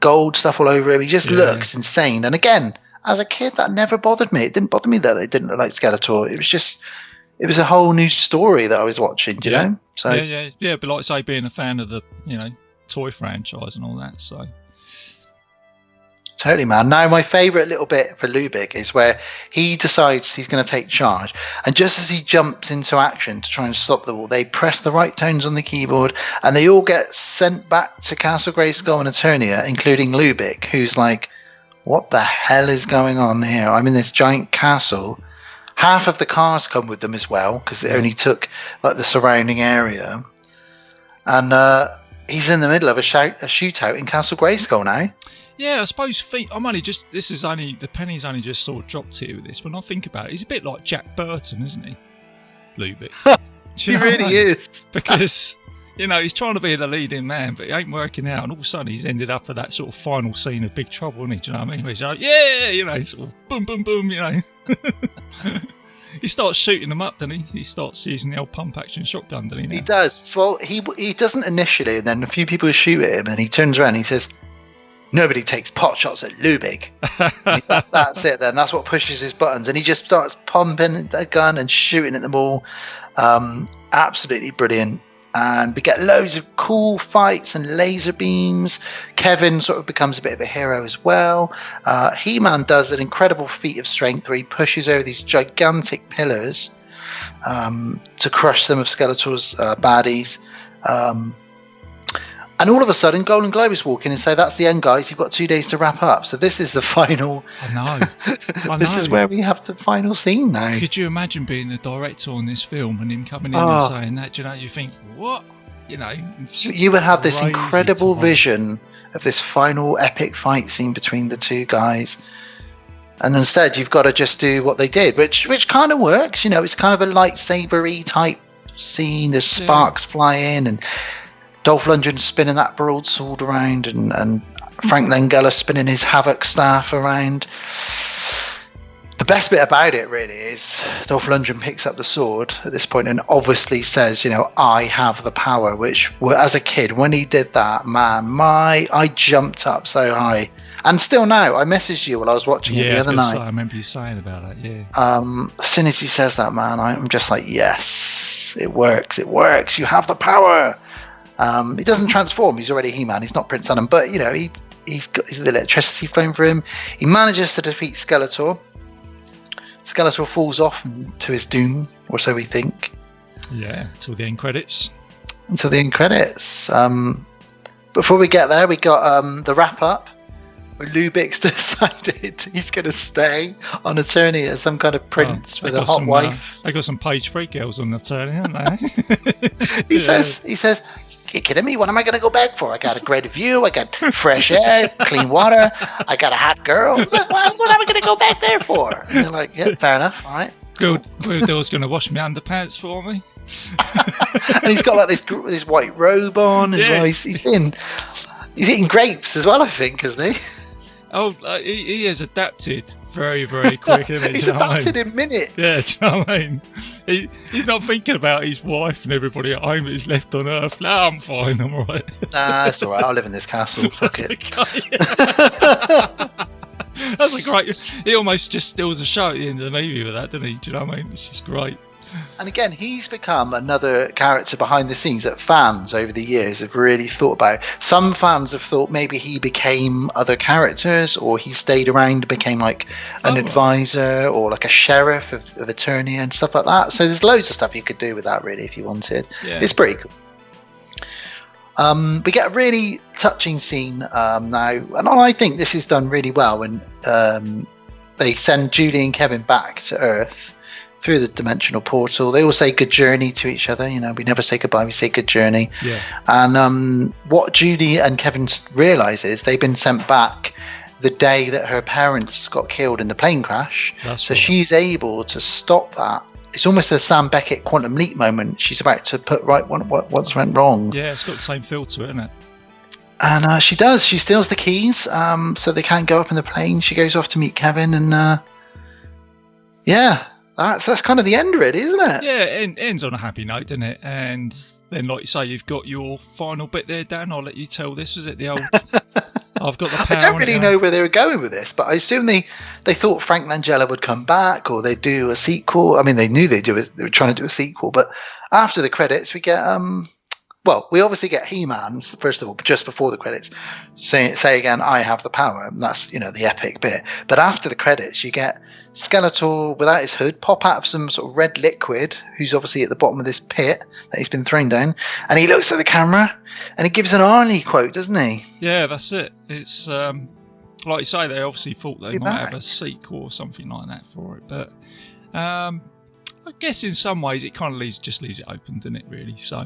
gold stuff all over him. He just looks insane. And again, as a kid, that never bothered me. It didn't bother me that they didn't look like Skeletor. It was a whole new story that I was watching, do you know? So yeah, but like I say, being a fan of the, toy franchise and all that, so. Totally, man. Now, my favourite little bit for Lubick is where he decides he's going to take charge, and just as he jumps into action to try and stop the wall, they press the right tones on the keyboard, and they all get sent back to Castle Grayskull and Eternia, including Lubick, who's like, what the hell is going on here? I'm in this giant castle. Half of the cars come with them as well, because it only took like the surrounding area. And he's in the middle of a shootout in Castle Grayskull now. Yeah, I suppose the penny's only just sort of dropped here with this. When I think about it, he's a bit like Jack Burton, isn't he? Lubick. He really is. Because, he's trying to be the leading man, but it ain't working out. And all of a sudden, he's ended up at that sort of final scene of Big Trouble, isn't he? Do you know what I mean? Where he's like, sort of boom, boom, boom, He starts shooting them up, doesn't he? He starts using the old pump action shotgun, doesn't he? Now? He does. Well, he doesn't initially, and then a few people shoot at him, and he turns around and he says, "Nobody takes pot shots at Lubick." That's it then. That's what pushes his buttons. And he just starts pumping the gun and shooting at them all. Absolutely brilliant. And we get loads of cool fights and laser beams. Kevin sort of becomes a bit of a hero as well. He-Man does an incredible feat of strength where he pushes over these gigantic pillars to crush some of Skeletor's baddies. And all of a sudden, Golden Globus walk in and say, "That's the end, guys. You've got 2 days to wrap up." So this is the final. I know. This is where we have the final scene now. Could you imagine being the director on this film and him coming in and saying that? You think, what? You would have this incredible vision of this final epic fight scene between the two guys. And instead, you've got to just do what they did, which kind of works. It's kind of a lightsaber-y type scene. There's sparks flying, and Dolph Lundgren spinning that broadsword around, and Frank Langella spinning his Havoc staff around. The best bit about it really is Dolph Lundgren picks up the sword at this point and obviously says, "I have the power," which, as a kid, when he did that, man, I jumped up so high. And still now, I messaged you while I was watching it the other night. I remember you saying about that, yeah. As soon as he says that, man, I'm just like, yes, it works. You have the power. He doesn't transform. He's already He-Man. He's not Prince Adam. But, he's got the electricity flowing for him. He manages to defeat Skeletor. Skeletor falls off to his doom, or so we think. Yeah, until the end credits. Before we get there, we got the wrap-up, where Lubick's decided he's going to stay on Eternia as some kind of prince with a hot wife. They got some page 3 girls on Eternia, haven't they? He says, "You kidding me? What am I going to go back for? I got a great view. I got fresh air, clean water. I got a hot girl. What am I going to go back there for?" And they're like, "Yeah, fair enough. All right." Good. Will's going to wash my underpants for me. And he's got like this white robe on. As well. He's eating grapes as well, I think, isn't he? Oh, he has adapted very, very quick, isn't he? He's adapted in minutes. Yeah, do you know what I mean? He's not thinking about his wife and everybody at home that he's left on Earth. No, I'm fine, I'm all right. Nah, it's all right. I'll live in this castle. Fuck it. Okay. That's a great. He almost just steals the show at the end of the movie with that, doesn't he? Do you know what I mean? It's just great. And again, he's become another character behind the scenes that fans over the years have really thought about. Some fans have thought maybe he became other characters, or he stayed around, became like an advisor, or like a sheriff of attorney and stuff like that. So there's loads of stuff you could do with that, really, if you wanted. Yeah. It's pretty cool. We get a really touching scene now, and I think this is done really well when they send Julie and Kevin back to Earth through the dimensional portal. They all say good journey to each other. You know, we never say goodbye, we say good journey. Yeah. And what Julie and Kevin realise is they've been sent back the day that her parents got killed in the plane crash. That's so right. she's able to stop that. It's almost a Sam Beckett Quantum Leap moment. She's about to put right what's went wrong. Yeah, it's got the same feel to it, isn't it? And she does. She steals the keys so they can't go up in the plane. She goes off to meet Kevin, and that's kind of the end of it, isn't it? Yeah, it ends on a happy note, doesn't it? And then, like you say, you've got your final bit there, Dan. I'll let you tell this. Was it the old... I've got the power. I don't really know where they were going with this, but I assume they thought Frank Langella would come back, or they'd do a sequel. I mean, they knew they'd do it. They were trying to do a sequel, but after the credits, we get we obviously get He-Man first of all, just before the credits, say again, I have the power. And that's the epic bit. But after the credits, you get Skeletor without his hood pop out of some sort of red liquid, who's obviously at the bottom of this pit that he's been thrown down, and he looks at the camera and he gives an Arnie quote, doesn't he? Yeah, that's it. It's like you say, they obviously thought they might have a sequel or something like that for it, but I guess in some ways it kind of leaves it open, doesn't it? Really, so.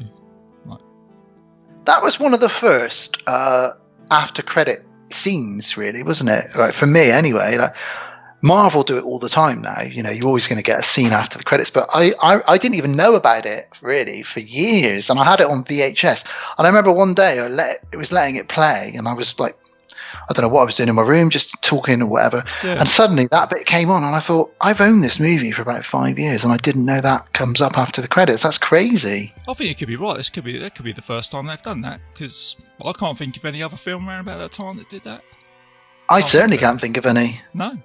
That was one of the first after credit scenes, really, wasn't it? Right, for me anyway. Like, Marvel do it all the time now. You know, you're always going to get a scene after the credits, but I didn't even know about it really for years, and I had it on VHS. And I remember one day it was letting it play, and I was like, I don't know what I was doing in my room, just talking or whatever. Yeah. And suddenly that bit came on, and I thought, I've owned this movie for about 5 years, and I didn't know that comes up after the credits. That's crazy. I think you could be right. That could be the first time they've done that, because I can't think of any other film around about that time that did that. I certainly can't think of any. No.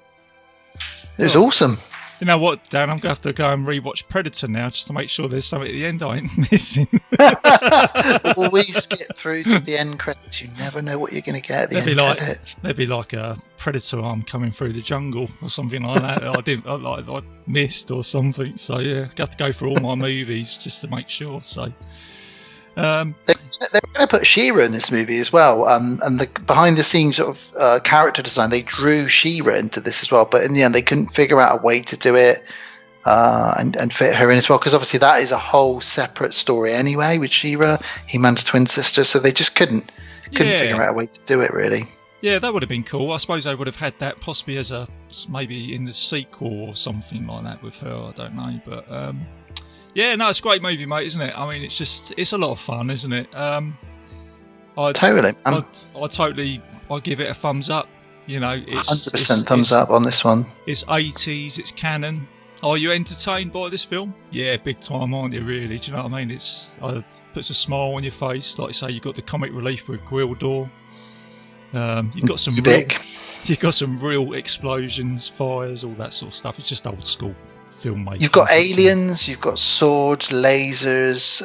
It was awesome. You know what, Dan? I'm going to have to go and rewatch Predator now just to make sure there's something at the end I ain't missing. Well, we skip through to the end credits. You never know what you're going to get at the end credits. There'd be like a Predator arm coming through the jungle or something like that I missed or something. So, yeah, I have to go through all my movies just to make sure. So, they were going to put She-Ra in this movie as well, and the behind-the-scenes sort of character design, they drew She-Ra into this as well, but in the end they couldn't figure out a way to do it and fit her in as well, because obviously that is a whole separate story anyway with She-Ra, He-Man's twin sister, so they just couldn't figure out a way to do it, really. Yeah, that would have been cool. I suppose they would have had that possibly as maybe in the sequel or something like that with her, I don't know, but... yeah, no, it's a great movie, mate, isn't it? I mean, it's a lot of fun, isn't it? Totally. I give it a thumbs up. You know, it's 100% thumbs up on this one. It's 80s, it's canon. Are you entertained by this film? Yeah, big time, aren't you? Really? Do you know what I mean? It puts a smile on your face. Like I say, you've got the comic relief with Gwildor. You've got some real explosions, fires, all that sort of stuff. It's just old school. You've got aliens, you've got swords, lasers,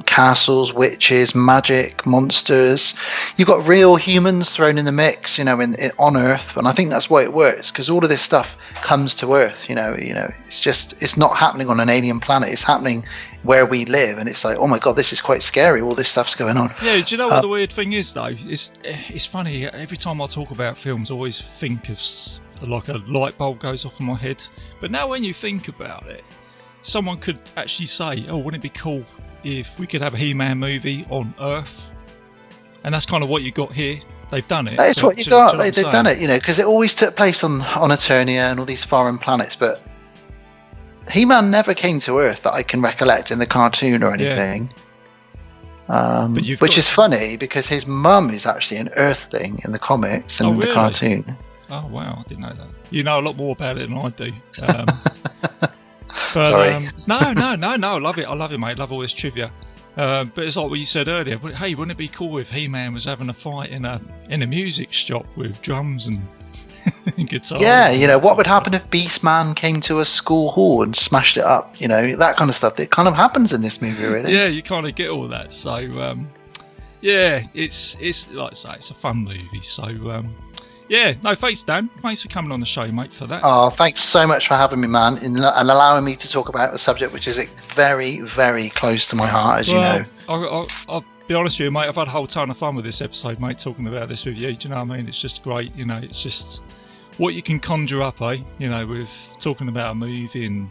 castles, witches, magic, monsters. You've got real humans thrown in the mix, on Earth, and I think that's why it works, because all of this stuff comes to Earth. It's not happening on an alien planet; it's happening where we live, and it's like, oh my god, this is quite scary. All this stuff's going on. Yeah, do you know what the weird thing is though? It's funny. Every time I talk about films, I always think of like a light bulb goes off in my head. But now when you think about it, someone could actually say, oh, wouldn't it be cool if we could have a He-Man movie on Earth? And that's kind of what you got here. They've done it. That is what you got. They've done it, because it always took place on Eternia and all these foreign planets, but He-Man never came to Earth that I can recollect in the cartoon or anything. Yeah. Which is funny, because his mum is actually an Earthling in the comics and the cartoon. Oh wow, I didn't know that. You know a lot more about it than I do. Sorry. No, I love it. I love it, mate. Love all this trivia. But it's like what you said earlier. Hey, wouldn't it be cool if He-Man was having a fight in a music shop with drums and guitar. Yeah, and you know, that what sort would of happen stuff. if Beastman came to a school hall and smashed it up? You know, that kind of stuff. It kind of happens in this movie, really. Yeah, you kind of get all that. So, yeah, it's like I say, it's a fun movie. So, yeah, no, thanks, Dan. Thanks for coming on the show, mate, for that. Oh, thanks so much for having me, man, and allowing me to talk about a subject which is very, very close to my heart, as you know. I'll be honest with you, mate. I've had a whole ton of fun with this episode, mate, talking about this with you. Do you know what I mean? It's just great. You know, it's just what you can conjure up, you know, with talking about a movie. And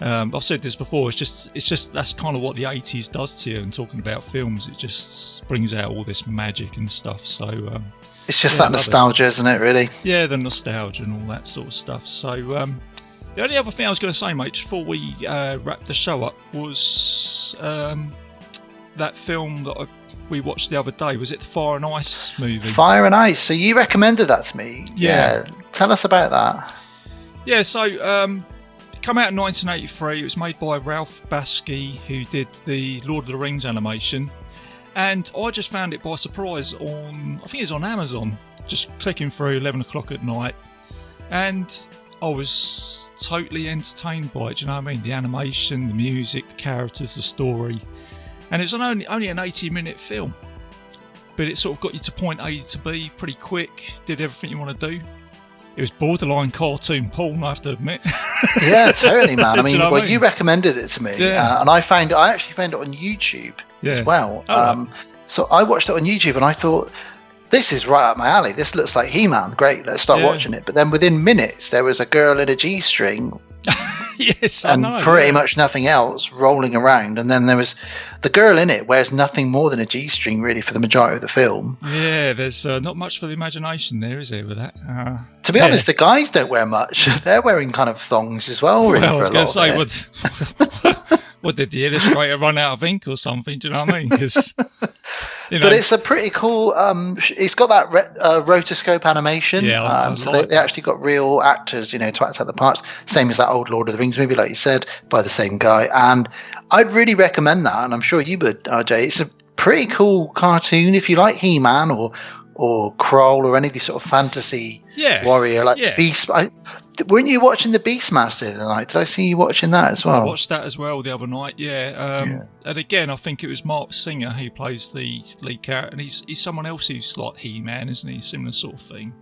I've said this before. It's just that's kind of what the 80s does to you. And talking about films, it just brings out all this magic and stuff. So It's just yeah, that nostalgia, isn't it, really? yeah, the nostalgia and all that sort of stuff. So the only other thing I was going to say, mate, before we wrap the show up, was that film that we watched the other day. Was it the Fire and Ice movie? Fire and Ice. So you recommended that to me. Yeah. Tell us about that. Yeah, so it came out in 1983. It was made by Ralph Bakshi, who did the Lord of the Rings animation. And I just found it by surprise on, I think it was on Amazon, just clicking through 11 o'clock at night. And I was totally entertained by it, do you know what I mean? The animation, the music, the characters, the story. And it's only an 80-minute film. But it sort of got you to point A to B pretty quick, did everything you want to do. It was borderline cartoon porn, I have to admit. Yeah, totally, man. I mean, you know what I mean? You recommended it to me, Yeah. and I actually found it on YouTube as well. Oh, So I watched it on YouTube, and I thought, this is right up my alley. This looks like He-Man. Great, let's start watching it. But then within minutes, there was a girl in a G-string Yes, and I know, pretty yeah. much nothing else rolling around. And then there was the girl in it wears nothing more than a G-string, really, for the majority of the film. Yeah, there's not much for the imagination there, is there, with that? To be honest, the guys don't wear much. They're wearing kind of thongs as well, really. Well, I was going to say, what did the illustrator run out of ink or something? Do you know what I mean? 'Cause, you know, but it's a pretty cool. It's got that rotoscope animation. Yeah, I so like they actually got real actors, you know, to act out the parts. Same as that old Lord of the Rings movie, like you said, by the same guy. And I'd really recommend that, and I'm sure you would, RJ. It's a pretty cool cartoon if you like He-Man or Kroll or any of these sort of fantasy warrior like Beast. Weren't you watching the Beastmaster the other night? Did I see you watching that as well? I watched that as well the other night, And again, I think it was Mark Singer who plays the lead character, and he's someone else who's like He-Man, isn't he? Similar sort of thing.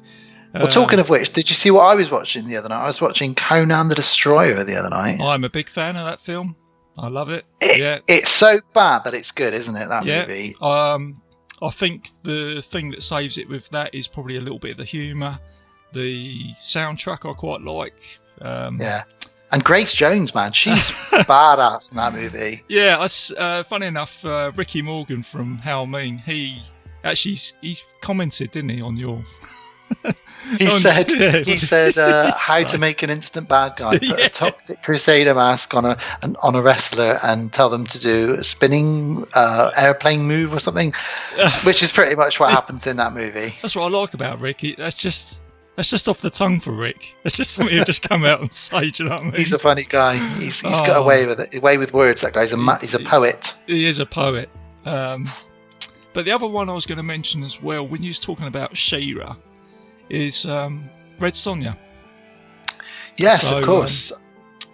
Well, talking of which, did you see what I was watching the other night? I was watching Conan the Destroyer the other night. I'm a big fan of that film. I love it. It's so bad that it's good, isn't it, that movie? I think the thing that saves it with that is probably a little bit of the humour. The soundtrack I quite like. And Grace Jones, man, she's badass in that movie. Yeah, funny enough, Ricky Morgan from How I Mean, he commented, didn't he, on your... He said, how to make an instant bad guy. Put a toxic crusader mask on a wrestler and tell them to do a spinning airplane move or something, which is pretty much what happens in that movie. That's what I like about Rick. That's just off the tongue for Rick. It's just something he'll just come out and say. Do you know what I mean? He's a funny guy. He's got away with words. That guy's he's a poet. He is a poet. But the other one I was going to mention as well, when you was talking about She-Ra, is Red Sonja. Yes, of course.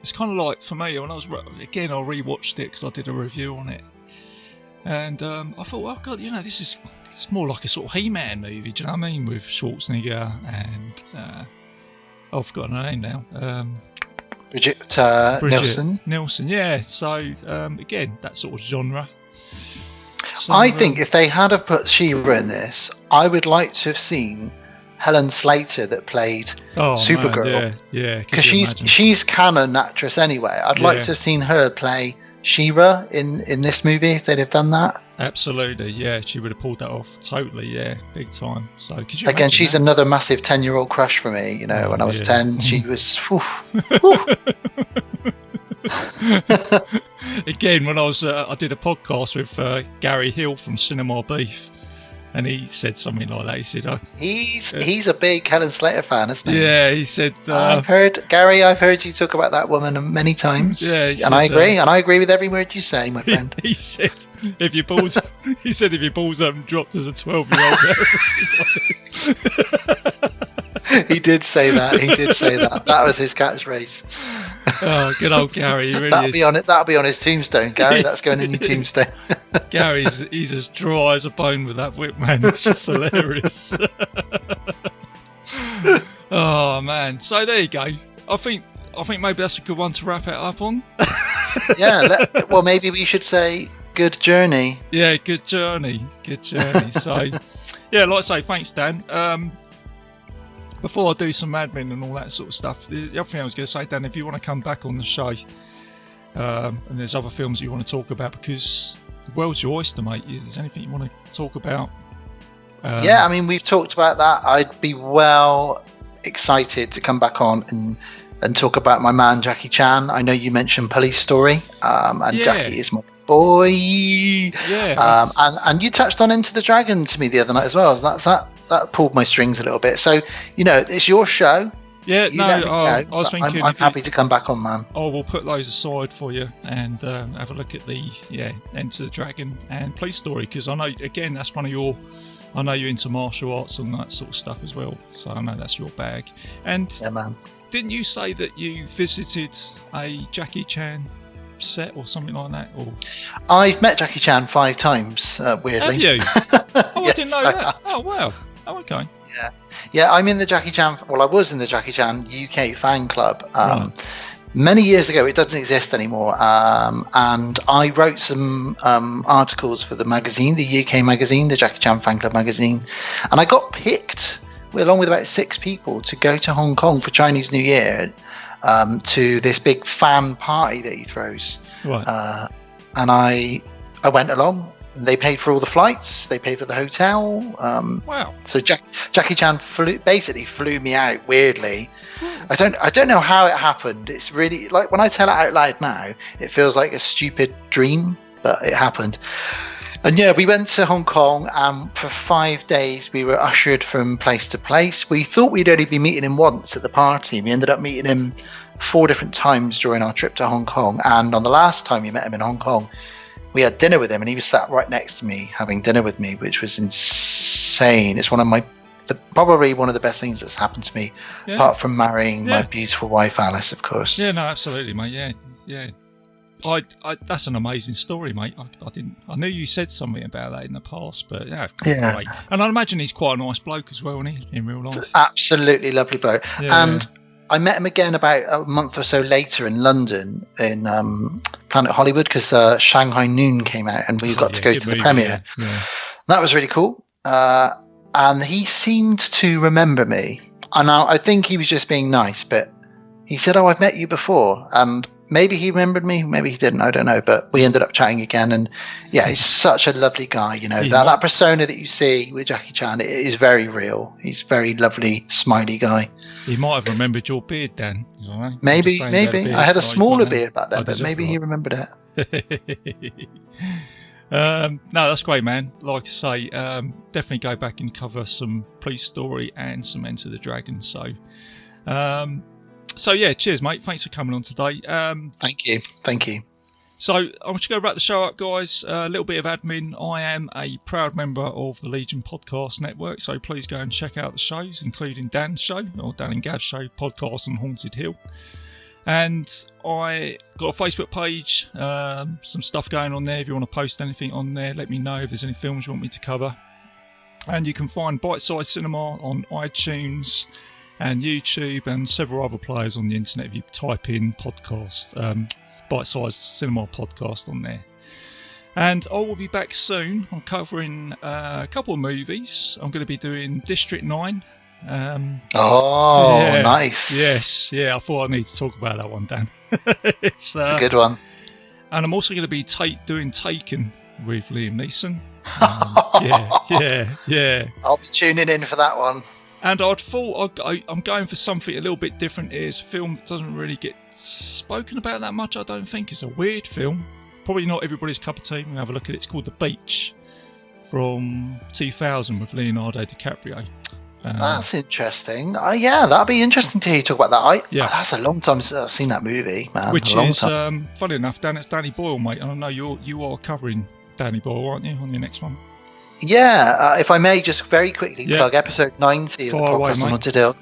It's kind of like, for me, when I rewatched it because I did a review on it, and I thought, well, God, you know, it's more like a sort of He-Man movie. Do you know what I mean? With Schwarzenegger and I've forgotten her name now. Bridget Nielsen. Yeah. So again, that sort of genre. So, I think if they had have put She-Ra in this, I would like to have seen Helen Slater that played Supergirl. Because she's canon actress anyway. I'd like to have seen her play She-Ra in this movie if they'd have done that. Absolutely, yeah, she would have pulled that off totally, yeah, big time. So could you again? She's that? Another massive 10-year-old crush for me. You know, when I was 10, she was. Again, when I did a podcast with Gary Hill from Cinema Beef. And he said something like that. He said, he's a big Helen Slater fan, isn't he? Yeah, he said... I've heard you talk about that woman many times. Yeah, and I agree. And I agree with every word you say, my friend. He said, if your balls up and dropped as a 12-year-old... He did say that. He did say that. That was his catchphrase. Oh, good old Gary. He really That'll be on his tombstone, Gary. Yes. That's going in your tombstone. He's as dry as a bone with that whip, man. It's just hilarious. Oh man. So there you go. I think maybe that's a good one to wrap it up on. Yeah. Well, maybe we should say good journey. Yeah, good journey. Good journey. So yeah, like I say, thanks, Dan. Before I do some admin and all that sort of stuff, the other thing I was going to say, Dan, if you want to come back on the show, and there's other films you want to talk about, because the world's your oyster, mate. If there's anything you want to talk about? Yeah, I mean, we've talked about that. I'd be well excited to come back on and talk about my man, Jackie Chan. I know you mentioned Police Story, and Yeah. Jackie is my boy. Yeah. And you touched on Into the Dragon to me the other night as well. That pulled my strings a little bit. So, it's your show. Yeah, You let me know, I was but thinking I'm happy to come back on, man. we'll put those aside for you and have a look at the Enter the Dragon and Police Story, because I know, again, that's one of your... I know you're into martial arts and that sort of stuff as well, so I know that's your bag. And Yeah, man. didn't you say that you visited a Jackie Chan set or something like that? Or I've met Jackie Chan 5 times, weirdly. have you? Oh, I Yes, didn't know I that. have. Oh, wow. Oh, okay. Yeah, I'm in the Jackie Chan. Well, I was in the Jackie Chan UK fan club Right. many years ago. It doesn't exist anymore. And I wrote some articles for the magazine, the UK magazine, the Jackie Chan fan club magazine. And I got picked, along with about 6 people, to go to Hong Kong for Chinese New Year to this big fan party that he throws. Right. And I went along. They paid for all the flights. They paid for the hotel. Wow. So Jackie Chan basically flew me out weirdly. I don't know how it happened. It's really, like, when I tell it out loud now, it feels like a stupid dream, but it happened. And yeah, we went to Hong Kong, and for 5 days we were ushered from place to place. We thought we'd only be meeting him once at the party. We ended up meeting him 4 different times during our trip to Hong Kong. And on the last time we met him in Hong Kong, we had dinner with him, and he was sat right next to me having dinner with me, which was insane. It's probably one of the best things that's happened to me, Yeah. apart from marrying my Yeah. beautiful wife, Alice, of course. Yeah, no, absolutely, mate. Yeah. I that's an amazing story, mate. I knew you said something about that in the past, but yeah. Great. And I imagine he's quite a nice bloke as well, isn't he, in real life? Absolutely lovely bloke. Yeah. And I met him again about a month or so later in London, in Planet Hollywood, because Shanghai Noon came out, and we got to go good to the movie, premiere. Yeah. That was really cool. And he seemed to remember me. And I think he was just being nice, but he said, "Oh, I've met you before." And maybe he remembered me, maybe he didn't, I don't know. But we ended up chatting again. And yeah, he's such a lovely guy. That persona that you see with Jackie Chan, it is very real. He's a very lovely, smiley guy. He might have remembered your beard, Dan. Is that right? Maybe, Just saying you had a maybe. beard. I had a Oh, you've smaller got beard back then, Oh, but did you? maybe he remembered it. No, that's great, man. Like I say, definitely go back and cover some Police Story and some Enter the Dragon. So yeah, cheers, mate. Thanks for coming on today. Thank you. So I'm just going to wrap the show up, guys. A little bit of admin. I am a proud member of the Legion Podcast Network, so please go and check out the shows, including Dan's show, or Dan and Gav's show, Podcast on Haunted Hill. And I got a Facebook page, some stuff going on there. If you want to post anything on there, let me know if there's any films you want me to cover. And you can find Bitesize Cinema on iTunes and YouTube and several other players on the internet if you type in podcast, Bitesize Cinema Podcast on there. And I will be back soon. I'm covering a couple of movies. I'm going to be doing District 9. Nice. Yes, yeah, I thought I need to talk about that one, Dan. It's a good one. And I'm also going to be doing Taken with Liam Neeson. Yeah. I'll be tuning in for that one. And I'd thought I'm going for something a little bit different here. It's a film that doesn't really get spoken about that much, I don't think. It's a weird film. Probably not everybody's cup of tea. We'll have a look at it. It's called The Beach from 2000 with Leonardo DiCaprio. That's interesting. Yeah, that'd be interesting to hear you talk about that. That's a long time since I've seen that movie, man. Which is, funny enough, Dan, it's Danny Boyle, mate. And I know you are covering Danny Boyle, aren't you, on your next one? Yeah, if I may just very quickly plug episode 90 of the Far away, podcast on mate. Haunted Hill.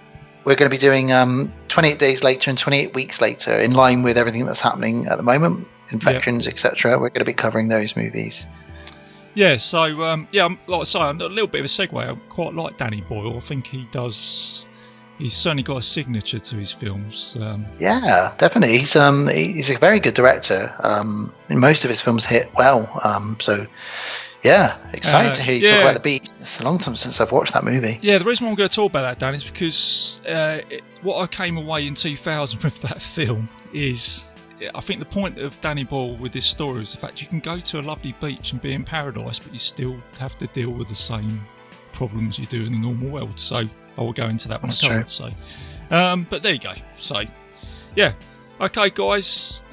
we're going to be doing 28 days later and 28 weeks later, in line with everything that's happening at the moment, infections, etc. We're going to be covering those movies. Yeah, so like I say, a little bit of a segue. I quite like Danny Boyle. I think he's certainly got a signature to his films. Yeah, definitely. He's a very good director. Most of his films hit well. So yeah, excited to hear you talk about The Beast. It's a long time since I've watched that movie. Yeah, the reason why I'm going to talk about that, Dan, is because what I came away in 2000 with that film is, I think the point of Danny Boyle with this story is the fact you can go to a lovely beach and be in paradise, but you still have to deal with the same problems you do in the normal world. So I will go into that when I come. So, but there you go. So, yeah. Okay, guys.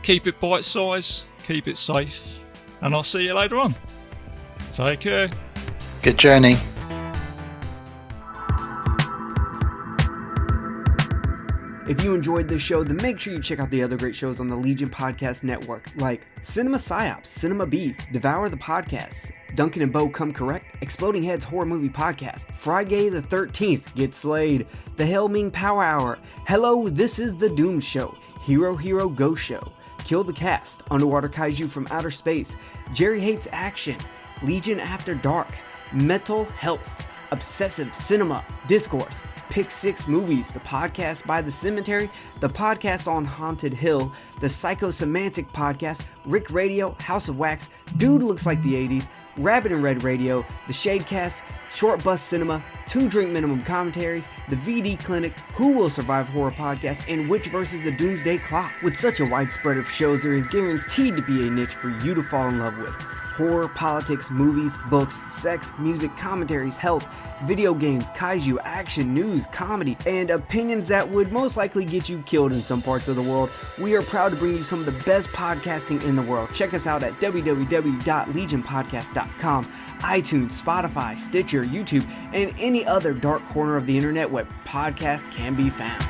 Keep it bite-sized. Keep it safe. And I'll see you later on. Take care. Good journey. If you enjoyed this show, then make sure you check out the other great shows on the Legion Podcast Network, like Cinema Psyops, Cinema Beef, Devour the Podcast, Duncan and Bo Come Correct, Exploding Heads Horror Movie Podcast, Friday the 13th, Get Slayed, The Hellming Power Hour, Hello, This is the Doom Show, Hero Hero Go Show, Kill the Cast, Underwater Kaiju from Outer Space, Jerry Hates Action, Legion After Dark, Mental Health, Obsessive Cinema, Discourse, Pick 6 Movies, the podcast by The Cemetery, the podcast on Haunted Hill, the Psychosemantic Podcast, Rick Radio, House of Wax, Dude Looks Like the 80s, Rabbit and Red Radio, the Shadecast, Short Bus Cinema, 2 Drink Minimum Commentaries, the VD Clinic, Who Will Survive Horror Podcast, and Witch vs. the Doomsday Clock. With such a wide spread of shows, there is guaranteed to be a niche for you to fall in love with. Horror, politics, movies, books, sex, music, commentaries, health, video games, kaiju, action, news, comedy, and opinions that would most likely get you killed in some parts of the world. We are proud to bring you some of the best podcasting in the world. Check us out at www.legionpodcast.com, iTunes, Spotify, Stitcher, YouTube, and any other dark corner of the internet where podcasts can be found.